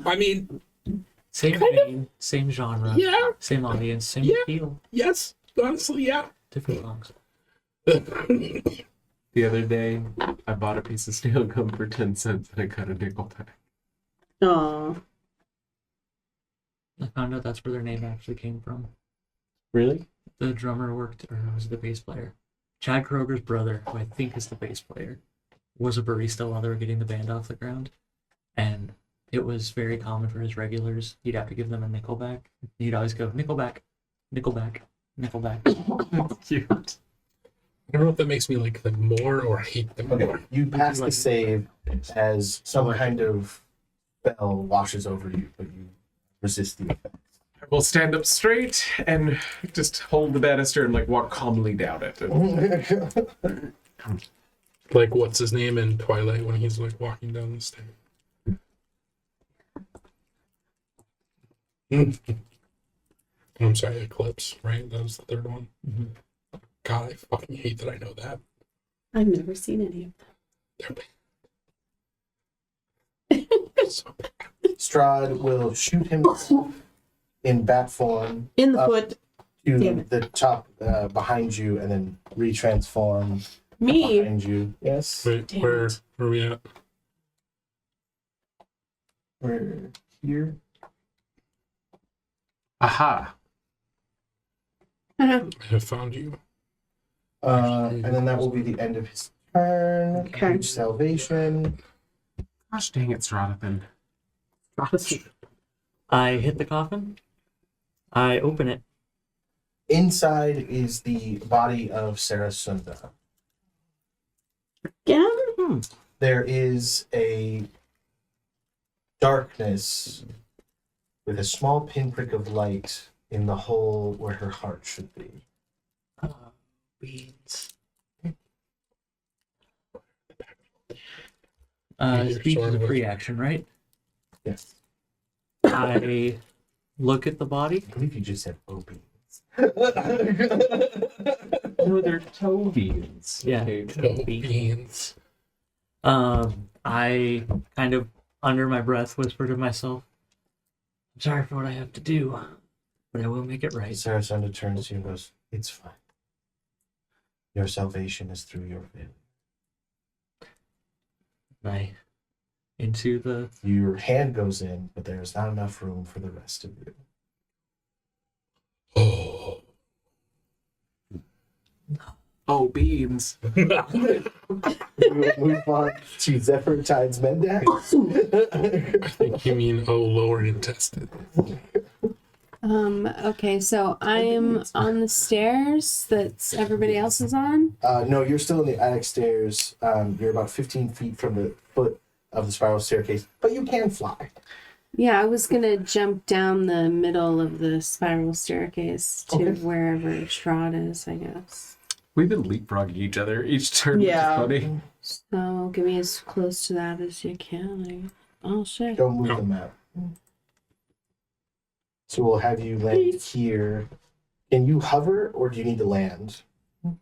I mean, Same vein, same genre, yeah, same audience, same Yeah. feel. yes, honestly, yeah. Different songs. The other day, I bought a piece of steel gum for 10 cents and I got a nickel back. Aw. I found out that's where their name actually came from. Really? The drummer worked, or was it the bass player? Chad Kroger's brother, who I think is the bass player, was a barista while they were getting the band off the ground. And it was very common for his regulars. He'd have to give them a nickel back. He'd always go, nickel back, nickel back, nickel back. Cute. I don't know if that makes me like them more or hate them okay, more. you pass the save as some kind of spell washes over you, but you resist the effect. I will stand up straight and just hold the banister and like walk calmly down it. Like, what's his name in Twilight when he's like walking down the stairs? I'm sorry, Eclipse, right? That was the third one. Mhm. God, I fucking hate that I know that. I've never seen any of They're bad. So bad. Strahd will shoot him in bat form them. In the Up. foot. to Damn it. the top behind you and then retransform Me. behind you. Yes. Wait, Damn where it. are we at? We're here. Aha. I have found you. And then that will be the end of his turn. Okay. Huge salvation. Gosh dang it, Strathathan. I hit the coffin. I open it. Inside is the body of Sarah Sunda. Again? There is a darkness with a small pinprick of light in the hole where her heart should be. Beans. You're Speech is sorry, a what? free action, right? Yes. I look at the body. I believe you just said opium. No, they're toe beans. Yeah. Okay. Oh, beans. I kind of, under my breath, whisper to myself, I'm sorry for what I have to do, but I will make it right. Sarasunda turns to you and goes, "It's fine. Your salvation is through your faith." I into the Your hand goes in, but there's not enough room for the rest of you. Oh. Oh, beans. We will move on to Zephyrtide's Mendax. I think you mean lower intestine. Okay, so I'm on the stairs that everybody else is on. No, you're still in the attic stairs. You're about 15 feet from the foot of the spiral staircase, but you can fly. Yeah, I was gonna jump down the middle of the spiral staircase to Okay. wherever Strahd is, I guess. We've been leapfrogging each other each turn, Yeah. which is funny. So get me as close to that as you can. Oh shit. Don't move the map. So we'll have you land here. Can you hover, or do you need to land?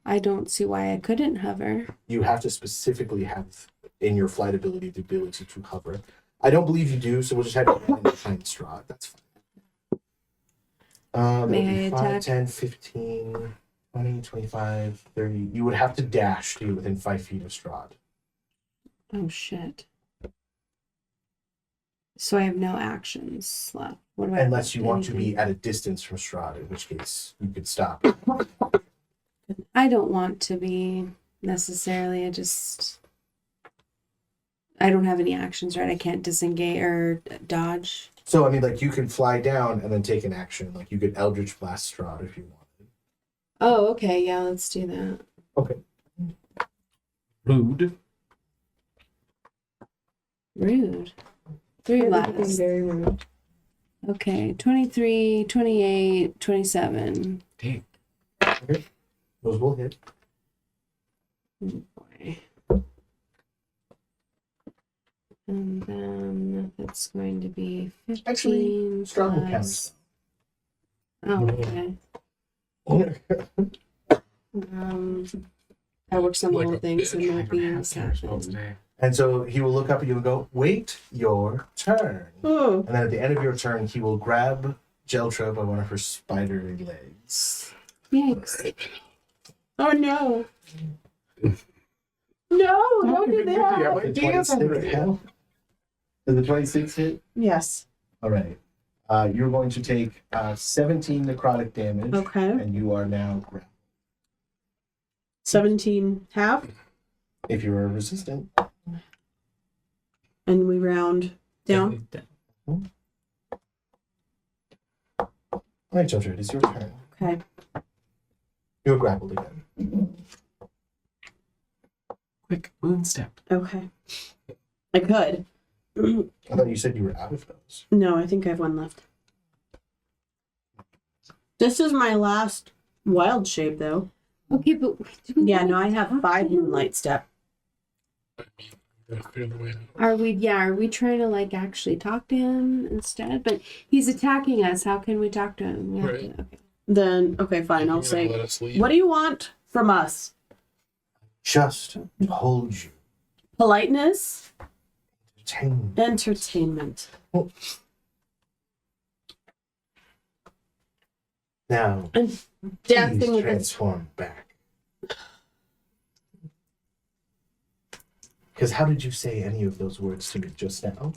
I don't see why I couldn't hover. You have to specifically have in your flight ability the ability to hover. I don't believe you do, so we'll just have you land behind Strahd. That's fine. That would May be I 5, attack? 10, 15, 20, 25, 30. You would have to dash to get within 5 feet of Strahd. Oh shit. So I have no actions left. What do I Unless you want to anything? be at a distance from Strahd, in which case you could stop. I don't want to be necessarily. I don't have any actions, right? I can't disengage or dodge. So, I mean, like, you can fly down and then take an action. Like, you could Eldritch Blast Strahd if you wanted. Oh, okay. Yeah, let's do that. Okay. Rude. Rude. 3 last. Very rude. Okay. 23, 28, 27. Dang. Those will hit. Oh, boy. And then that's going to be 15 Actually, Strahd will count. plus... Oh, okay. That works on Like little a things bitch. and I no don't have beings counter spell happen. today. And so he will look up at you and go, "Wait your turn." Oh, And then at the end of your turn, he will grab Jeltra by one of her spidery legs. Yikes. oh no. No, don't do that. The 26 hit? Does the 26 hit? Yes. All right. You're going to take 17 necrotic damage. Okay. And you are now grappled. 17 half, If you are resistant. and we round down. All right, Jeltra, it is your turn. Okay. You're grappled again. Quick moon step. Okay. I could. I thought you said you were out of those. No, I think I have one left. This is my last wild shape, though. Okay, but Yeah, no, I have 5 moonlight step. Gotta figure the way out. Are we trying to like actually talk to him instead? But he's attacking us. How can we talk to him? We have Right. to, okay. Then, okay, fine. I'll You're gonna say, let us leave. what do you want from us? Just told you. Politeness? Entertainment. Entertainment. Now, Dancing please with this. transform back. Because how did you say any of those words to me just now?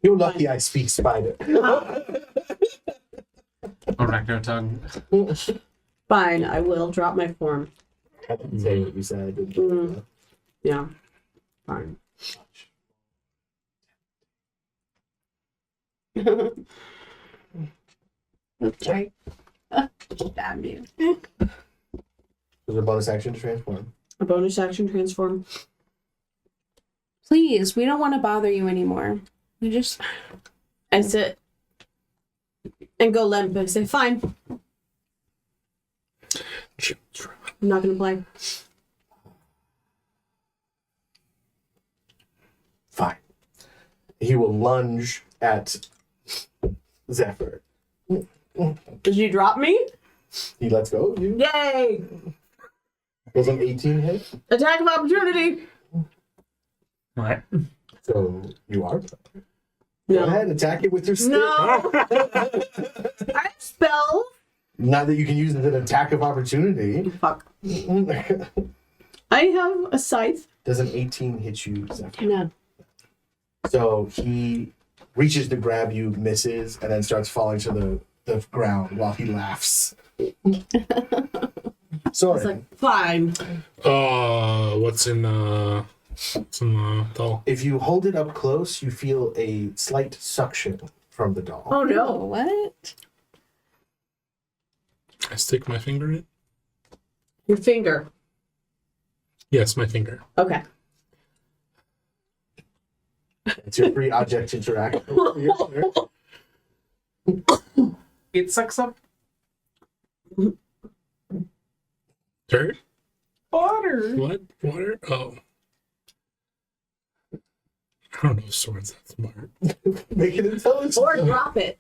You're lucky I speak spider. Orector tongue. Fine, I will drop my form. I didn't say what you said. Mm. Yeah. Fine. Oops, sorry. Damn you. There's a bonus action to transform. A bonus action transform. Please, we don't want to bother you anymore. We just I sit and go limp. I say, fine. I'm not going to play. he will lunge at Zephyr. Did you drop me? He lets go of you. Yay! Does an 18 hit? Attack of opportunity. What? So you are. Go No. ahead, attack it with your stick. No. I have spell. Not that you can use it as an attack of opportunity. Fuck. I have a scythe. Does an 18 hit you, Zephyr? No. So he reaches to grab you, misses, and then starts falling to the ground while he laughs. Sorry. It's like, fine. What's in the doll? If you hold it up close, you feel a slight suction from the doll. Oh Oh, no. what? I stick my finger in it? Your finger. Yes, my finger. Okay. It's your free object interaction. It sucks up Dirt? water. What? Water? Oh. I don't know if swords that smart. Make an intelligence. Or drop it.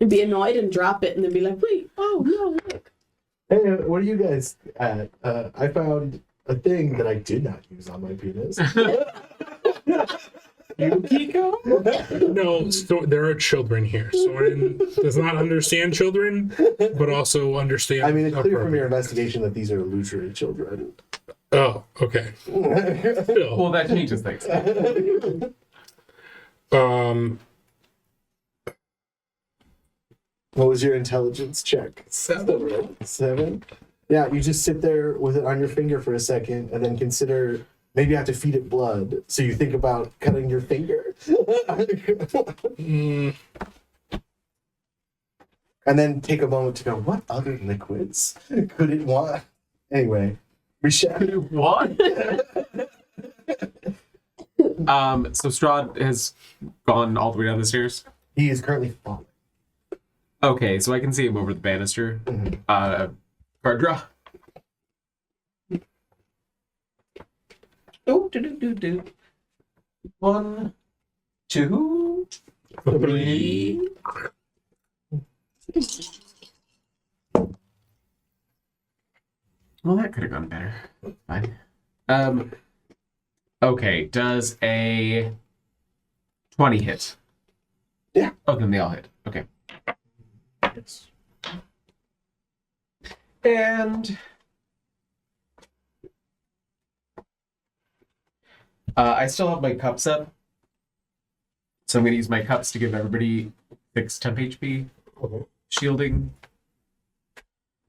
And be annoyed and drop it and then be like, wait, oh no, look. Hey, what are you guys at? I found a thing that I did not use on my penis. No, there are children here. Soren does not understand children, but also understand. I mean, it's clear from appropriate. your investigation that these are illusory children. Oh, okay. Still. Well, that changes things. What was your intelligence check? 7. Yeah, you just sit there with it on your finger for a second and then consider maybe you have to feed it blood. So you think about cutting your finger. Mm, And then take a moment to go, what other liquids could it want? Anyway, Richard. What? So Strahd has gone all the way down the stairs. He is currently falling. Okay, so I can see him over the banister. Card draw. Oh, do. 1, 2, 3. Well, that could have gone better. Fine. Okay, does a 20 hit? Yeah. Oh, then they all hit. Okay. And I still have my cups up. So I'm going to use my cups to give everybody 6 temp HP shielding.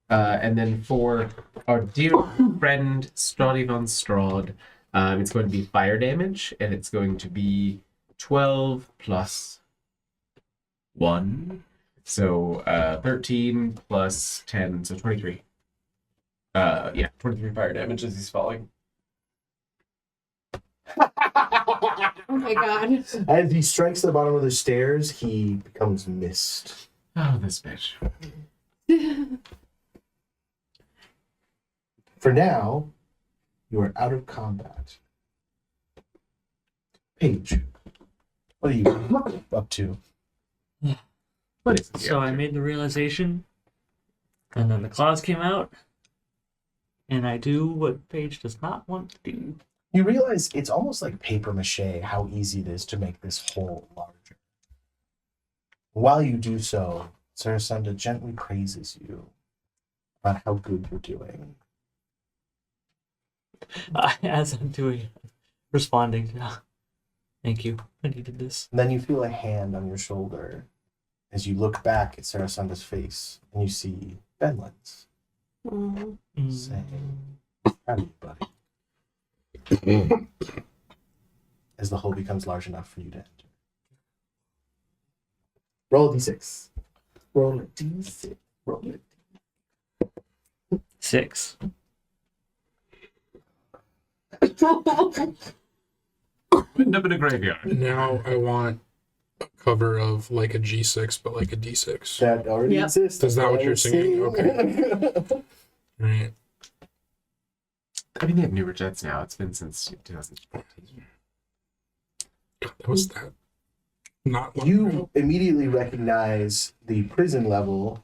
And then for our dear friend Strahd von Strahd, it's going to be fire damage, and it's going to be 12 plus 1. So 13 plus 10, so 23. 23 fire damage as he's falling. Oh my god. As he strikes the bottom of the stairs, he becomes mist. Oh, this bitch. For now, you are out of combat. Paige, what are you up to? What is So I made the realization, and then the claws came out, and I do what Paige does not want to do. You realize it's almost like paper mache how easy it is to make this hole larger. While you do so, Sarasunda gently praises you about how good you're doing. As I'm doing, responding to, thank you, I needed this. And then you feel a hand on your shoulder as you look back at Sarasunda's face and you see Benlin's Oh. saying, "Howdy, buddy," as the hole becomes large enough for you to enter. Roll a d6. Roll a d6. Roll it. 6. End up in a graveyard. now I want a cover of like a G6, but like a D6. That already Yep. exists. Is that That's what I you're was singing? saying. Right. I mean, they have newer jets now. It's been since 2014. That was that. Not long You ago. immediately recognize the prison level.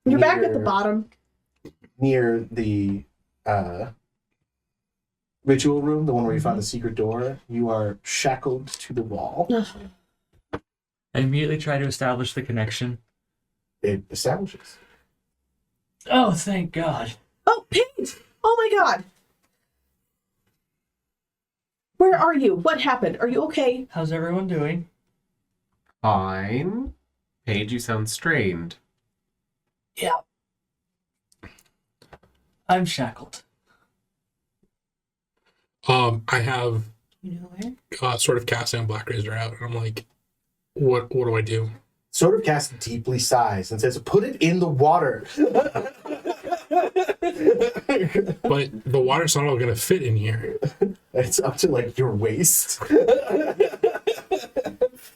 You're back at the near- bottom. Near the ritual room, the one where you found the secret door. You are shackled to the wall. I immediately try to establish the connection. It establishes. Oh, thank God. Oh, Paige! Oh my God! Where are you? What happened? Are you okay? How's everyone doing? Fine. Paige, you sound strained. Yeah. I'm shackled. I have You know where? sort of casting Black Razor out, and I'm like, what do I do? Sort of cast deeply sighs and says, "Put it in the water." But the water's not all gonna fit in here. It's up to like your waist.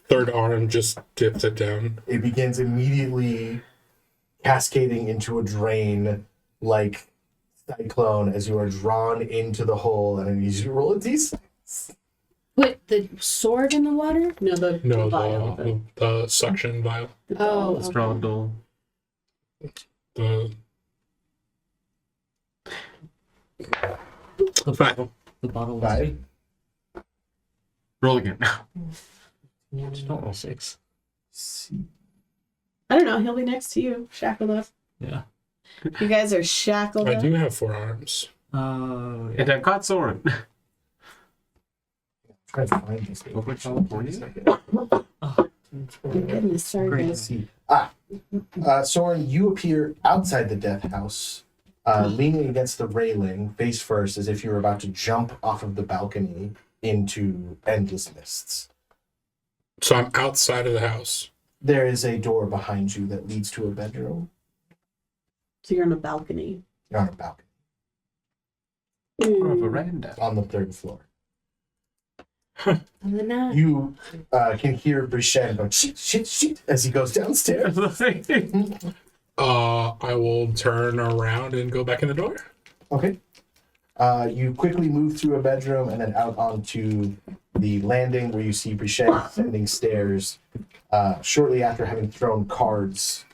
Third arm just dips it down. It begins immediately cascading into a drain like cyclone as you are drawn into the hole, and I need you to roll a d6. Put the sword in the water? No, the No, vial of it. the suction vial. Oh, okay. Strong duel. The The bottle. The bottle of Five. whiskey. Roll again. Just don't roll 6. I don't know. He'll be next to you, shackled up. Yeah. You guys are shackled I up. do have 4 arms. Oh, And I've got Soren. Try to find this. Over California? Oh, goodness, sorry, Great. Let's guys. see. Soren, you appear outside the death house, leaning against the railing, face first, as if you were about to jump off of the balcony into endless mists. So I'm outside of the house. There is a door behind you that leads to a bedroom. So you're on a balcony. You're on a balcony Or a veranda. on the 3rd floor. Other than that, You can hear Brichen go, "Shit, shit, shit," as he goes downstairs. I will turn around and go back in the door. Okay. You quickly move through a bedroom and then out onto the landing where you see Brichen ascending stairs shortly after having thrown cards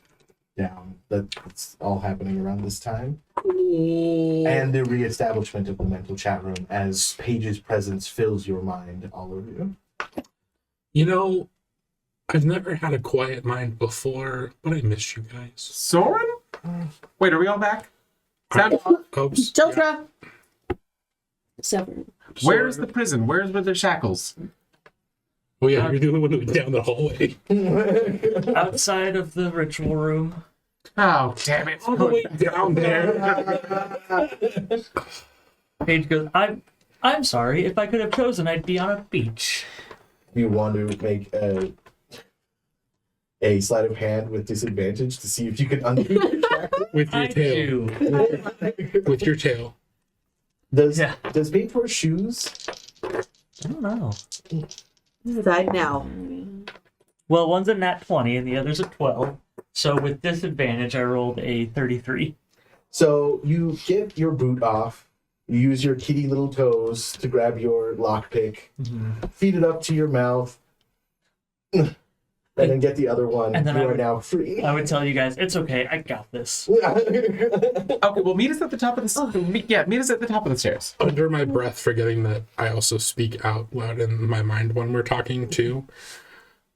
down. That's all happening around this time. And the reestablishment of the mental chat room as Paige's presence fills your mind all over you. You know, I've never had a quiet mind before, but I miss you guys. Soren? Wait, are we all back? Sound- Oops. Jotra! so Where's the prison? Where's the shackles? Oh yeah, you're the only one who went down the hallway. outside of the ritual room. Oh, damn it. All the way down there. Paige goes, I'm sorry. If I could have chosen, I'd be on a beach. You want to make a sleight of hand with disadvantage to see if you can undo your shackle? With your I tail. do. With your tail. Does Yeah. Paige wear shoes? I don't know. Decide now. Well, one's a nat 20 and the other's a 12. So with disadvantage, I rolled a 33. So you get your boot off. You use your kitty little toes to grab your lockpick. Feed it up to your mouth. And then get the other one. And then you I are would- now free. I would tell you guys, it's okay. I got this. Okay, well, meet us at the top of the meet us at the top of the stairs. Under my breath, forgetting that I also speak out loud in my mind when we're talking too.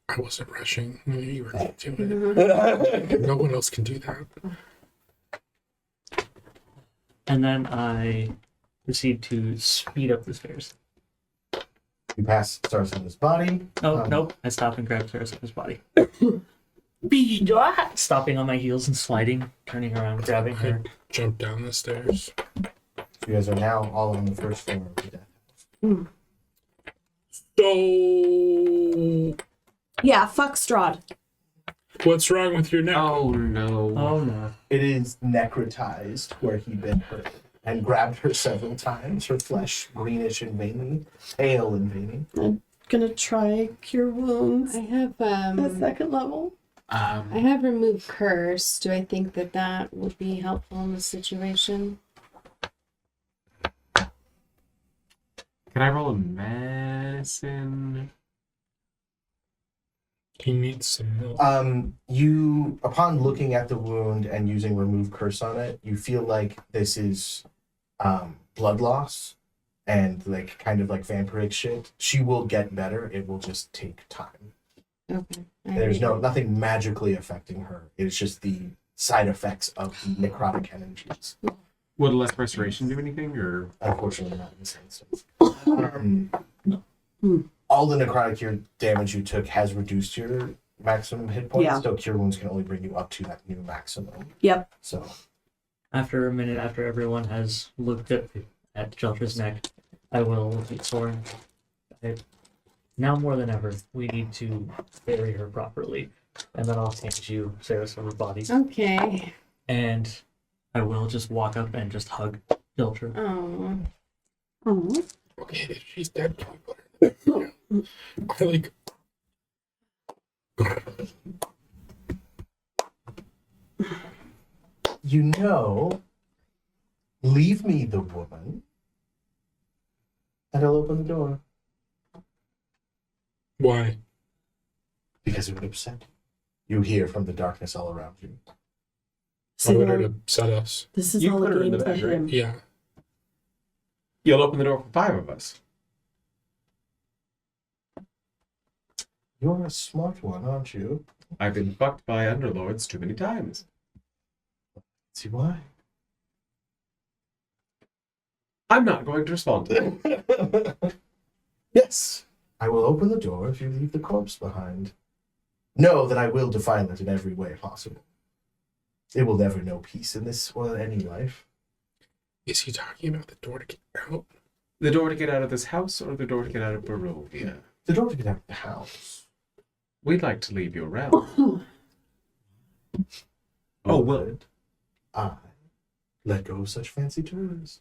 I wasn't rushing. You were doing it. No one else can do that. And then I proceed to speed up the stairs. You pass Sarasana's body. Oh, nope. I stop and grab Sarasa's body. Stopping on my heels and sliding, turning around, grabbing her. Jump down the stairs. You guys are now all on the first floor of the death. So, Yeah, fuck Strahd. what's wrong with your neck? Oh, no. Oh no. It is necrotized where he'd been hurt and grabbed her several times. Her flesh greenish and veiny, pale and veiny. I'm gonna try cure wounds I have at second level. I have removed curse. Do I think that that would be helpful in this situation? Can Can I roll a medicine? He needs some milk. You, upon looking at the wound and using remove curse on it, you feel like this is blood loss and like kind of like vampiric shit. She will get better. It will just take time. Okay. There's nothing magically affecting her. It's just the side effects of the necrotic energies. Would less restoration do anything, or Unfortunately, not in this instance. All the necrotic damage you took has reduced your maximum hit points, Yeah. so cure wounds can only bring you up to that new maximum. Yep. So, After a minute, after everyone has looked at Jeltra's neck, I will look at Soren. Now more than ever, we need to bury her properly. And then I'll hand you Sarah's body. Okay. And I will just walk up and just hug Jeltra. Oh. Oh. Okay, if she's dead, can we put her in there? I like. you know, leave me the woman, and I'll open the door. Why? Because it would upset you. You hear from the darkness all around you. I wanted to upset us. This is You all put a her in game the to bed, right? him. Yeah. you'll open the door for 5 of us. You're a smart one, aren't you? I've been fucked by underlords too many times. See why? I'm not going to respond to that. Yes, I will open the door if you leave the corpse behind. Know that I will defile it in every way possible. It will never know peace in this or any life. Is he talking about the door to get out? The door to get out of this house or the door to get out of Barovia? The door to get out of the house. We'd like to leave your realm. Oh, well. Would I let go of such fancy toys?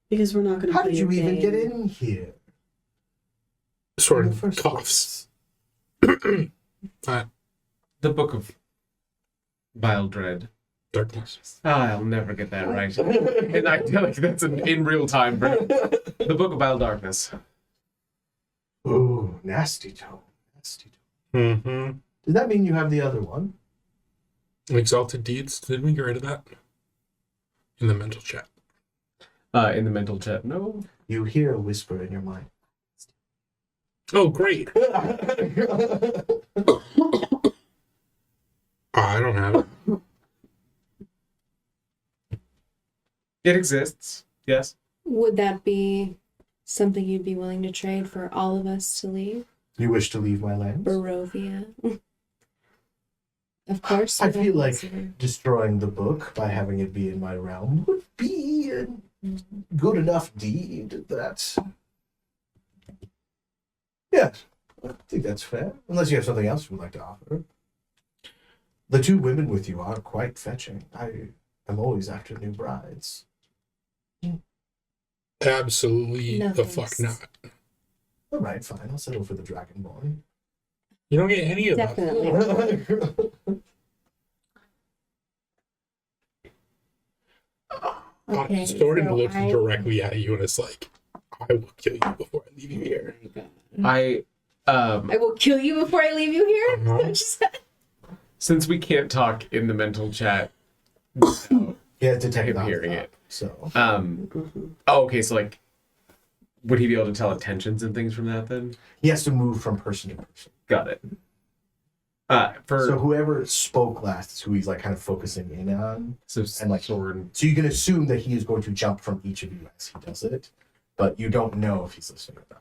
Because we're not going to. How did you even get in here? Sort in the of first coughs. place? The Book of Vile Dread. Darkness. I'll never get that right. And I feel like that's in real time. The Book of Vile Darkness. Ooh, nasty tone. Nasty tone. Mm-hmm. Does that mean you have the other one? Exalted Deeds. Did we get rid of that? In the mental chat. In the mental chat, no. You hear a whisper in your mind. Oh, great. I don't have it. It exists, yes. Would that be something you'd be willing to trade for all of us to leave? You wish to leave my lands? Barovia. Of course. I we don't feel like consider- destroying the book by having it be in my realm would be a good enough deed that... Yes, I think that's fair. Unless you have something else you would like to offer. The 2 women with you are quite fetching. I am always after new brides. Absolutely No, the thanks. fuck not. All right, fine. I'll settle for the Dragonborn. You don't get any of that. Definitely. Okay, Soren so looks I- directly at you and it's like, I will kill you before I leave you here. I will kill you before I leave you here? Uh-huh. Is that what you said? since we can't talk in the mental chat without Yeah, detect him that hearing thought, it. So Oh, okay, so like would he be able to tell intentions and things from that then? he has to move from person to person. Got it. So whoever spoke last is who he's like kind of focusing in on. and, like, Soren. So you can assume that he is going to jump from each of you as he does it, but you don't know if he's listening or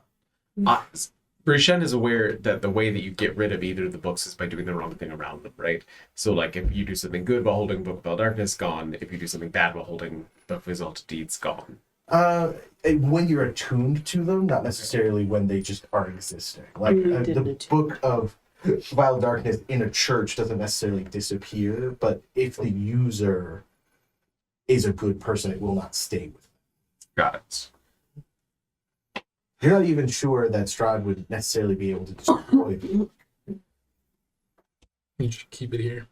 not. Brishen is aware that the way that you get rid of either of the books is by doing the wrong thing around them, right? So, like, if you do something good while holding Book of Vile Darkness, gone. If you do something bad while holding Book of Exalted Deeds, gone. When you're attuned to them, not necessarily when they just are existing. Like didn't the attune. book of Vile Darkness in a church doesn't necessarily disappear, but if the user is a good person, it will not stay with them. Got it. You're not even sure that Strahd would necessarily be able to destroy the book. You should keep it here.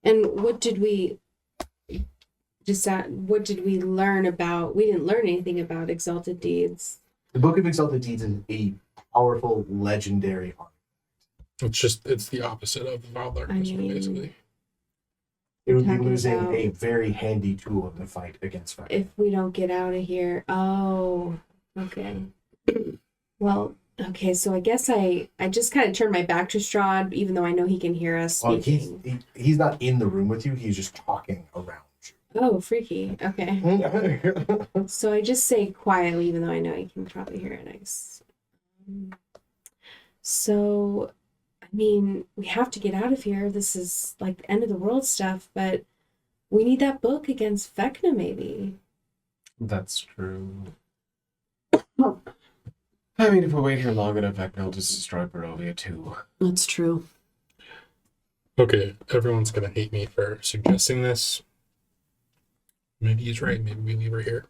And what did we what did we learn about? We didn't learn anything about Exalted Deeds. The Book of Exalted Deeds is a powerful, legendary artifact. It's the opposite of the Wild Darkness, basically. It would be Talking losing about- a very handy tool in the fight against Vecna. If we don't get out of here. Oh, okay. Well, okay, so I guess I just kind of turned my back to Strahd, even though I know he can hear us Well, speaking. he's not in the room with you. He's just talking around Oh, freaky. Okay. you. So I just say quietly, even though I know he can probably hear it. So, I mean, we have to get out of here. This is like the end of the world stuff, but we need that book against Vecna, maybe. That's true. I mean, if we wait here long enough, Vecna will just destroy Barovia too. That's true. Okay, everyone's gonna hate me for suggesting this. Maybe he's right. Maybe we leave her here.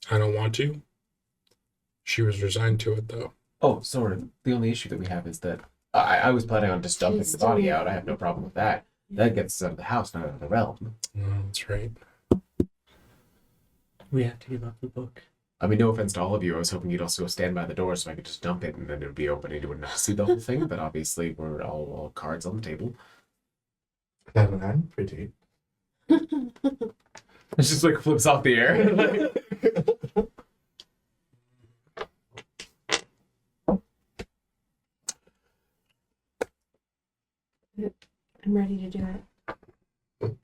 I don't want to. She was resigned to it, though. Oh, sort of. The only issue that we have is that I was planning on just dumping the body out. I have no problem with that. That gets us out of the house, not out of the realm. No, that's right. We have to give up the book. I mean, no offense to all of you. I was hoping you'd also stand by the door so I could just dump it and then it would be open and you wouldn't have to see the whole thing. But obviously, we're all cards on the table. I'm pretty. It just like flips off the air. I'm ready to do it.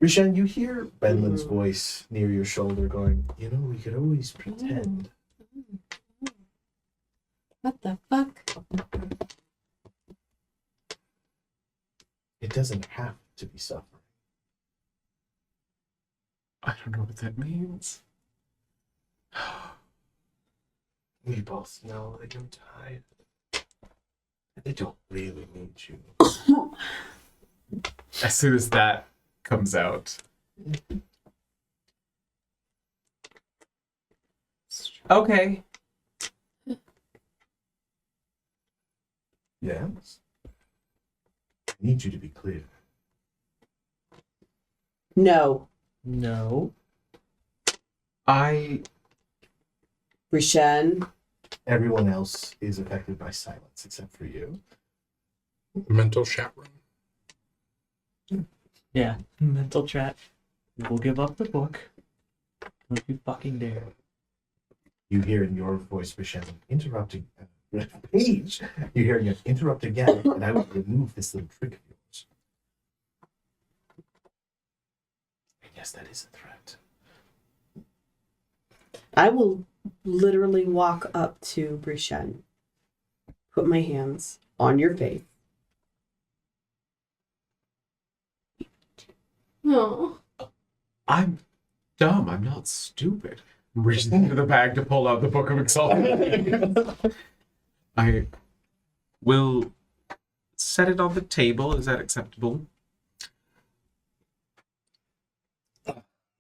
Rishan, you hear Benlin's voice near your shoulder going, you know, we could always pretend. What the fuck? It doesn't have to be suffering. I don't know what that means. We both know that you're tired. They don't really need you. As soon as that comes out. Okay. Yes? I need you to be clear. No. No. Rishan. Everyone else is affected by silence except for you. Mental chat room. Yeah. Mental chat. We'll give up the book. Don't you fucking dare. You hear in your voice, Rishan, interrupting. Paige, you hear you interrupt again, and I will remove this little trick of yours. And yes, that is a threat. I will literally walk up to Rishan. Put my hands on your face. Oh. I'm dumb. I'm not stupid. I'm reaching into the bag to pull out the Book of Exalted. I will set it on the table. Is that acceptable?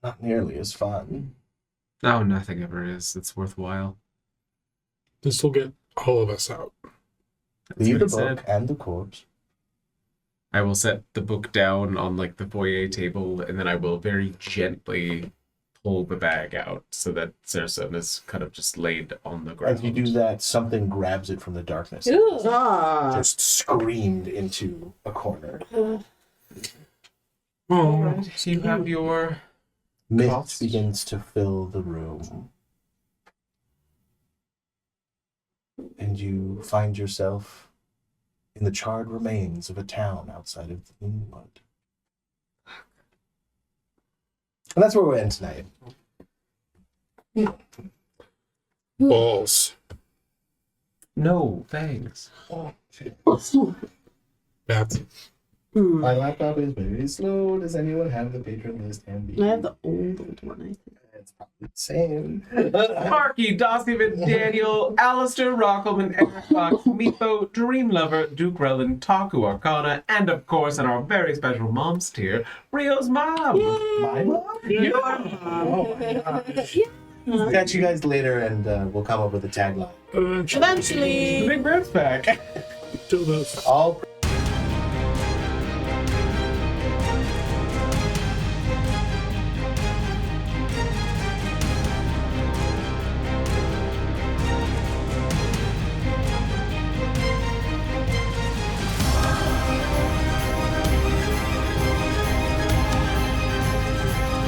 Not nearly as fun. No, nothing ever is. It's worthwhile. This will get all of us out. That's Leave what the he book said. and the corpse. I will set the book down on like the foyer table, and then I will very gently pull the bag out so that Saracen is kind of just laid on the ground. As you do that, something grabs it from the darkness. Ooh. Ah. Just screamed into a corner. Oh, So you have your Mist Cost. begins to fill the room. And you find yourself in the charred remains of a town outside of the Moonwood. And that's where we'll end tonight. balls. no thanks. That's My laptop is very slow. Does anyone have the patron list handy? I have the old one, I think. It's probably the same. Marky, Dossivan, Daniel, Alistair, Rockelman, Eric Fox, Meepo, Dream Lover, Duke Relin, Taku Arcana, and of course, in our very special mom's tier, Rio's mom. My mom? Oh my gosh. Catch you guys later, and we'll come up with a tagline. eventually. Eventually. Big Bird's back. Dildos. All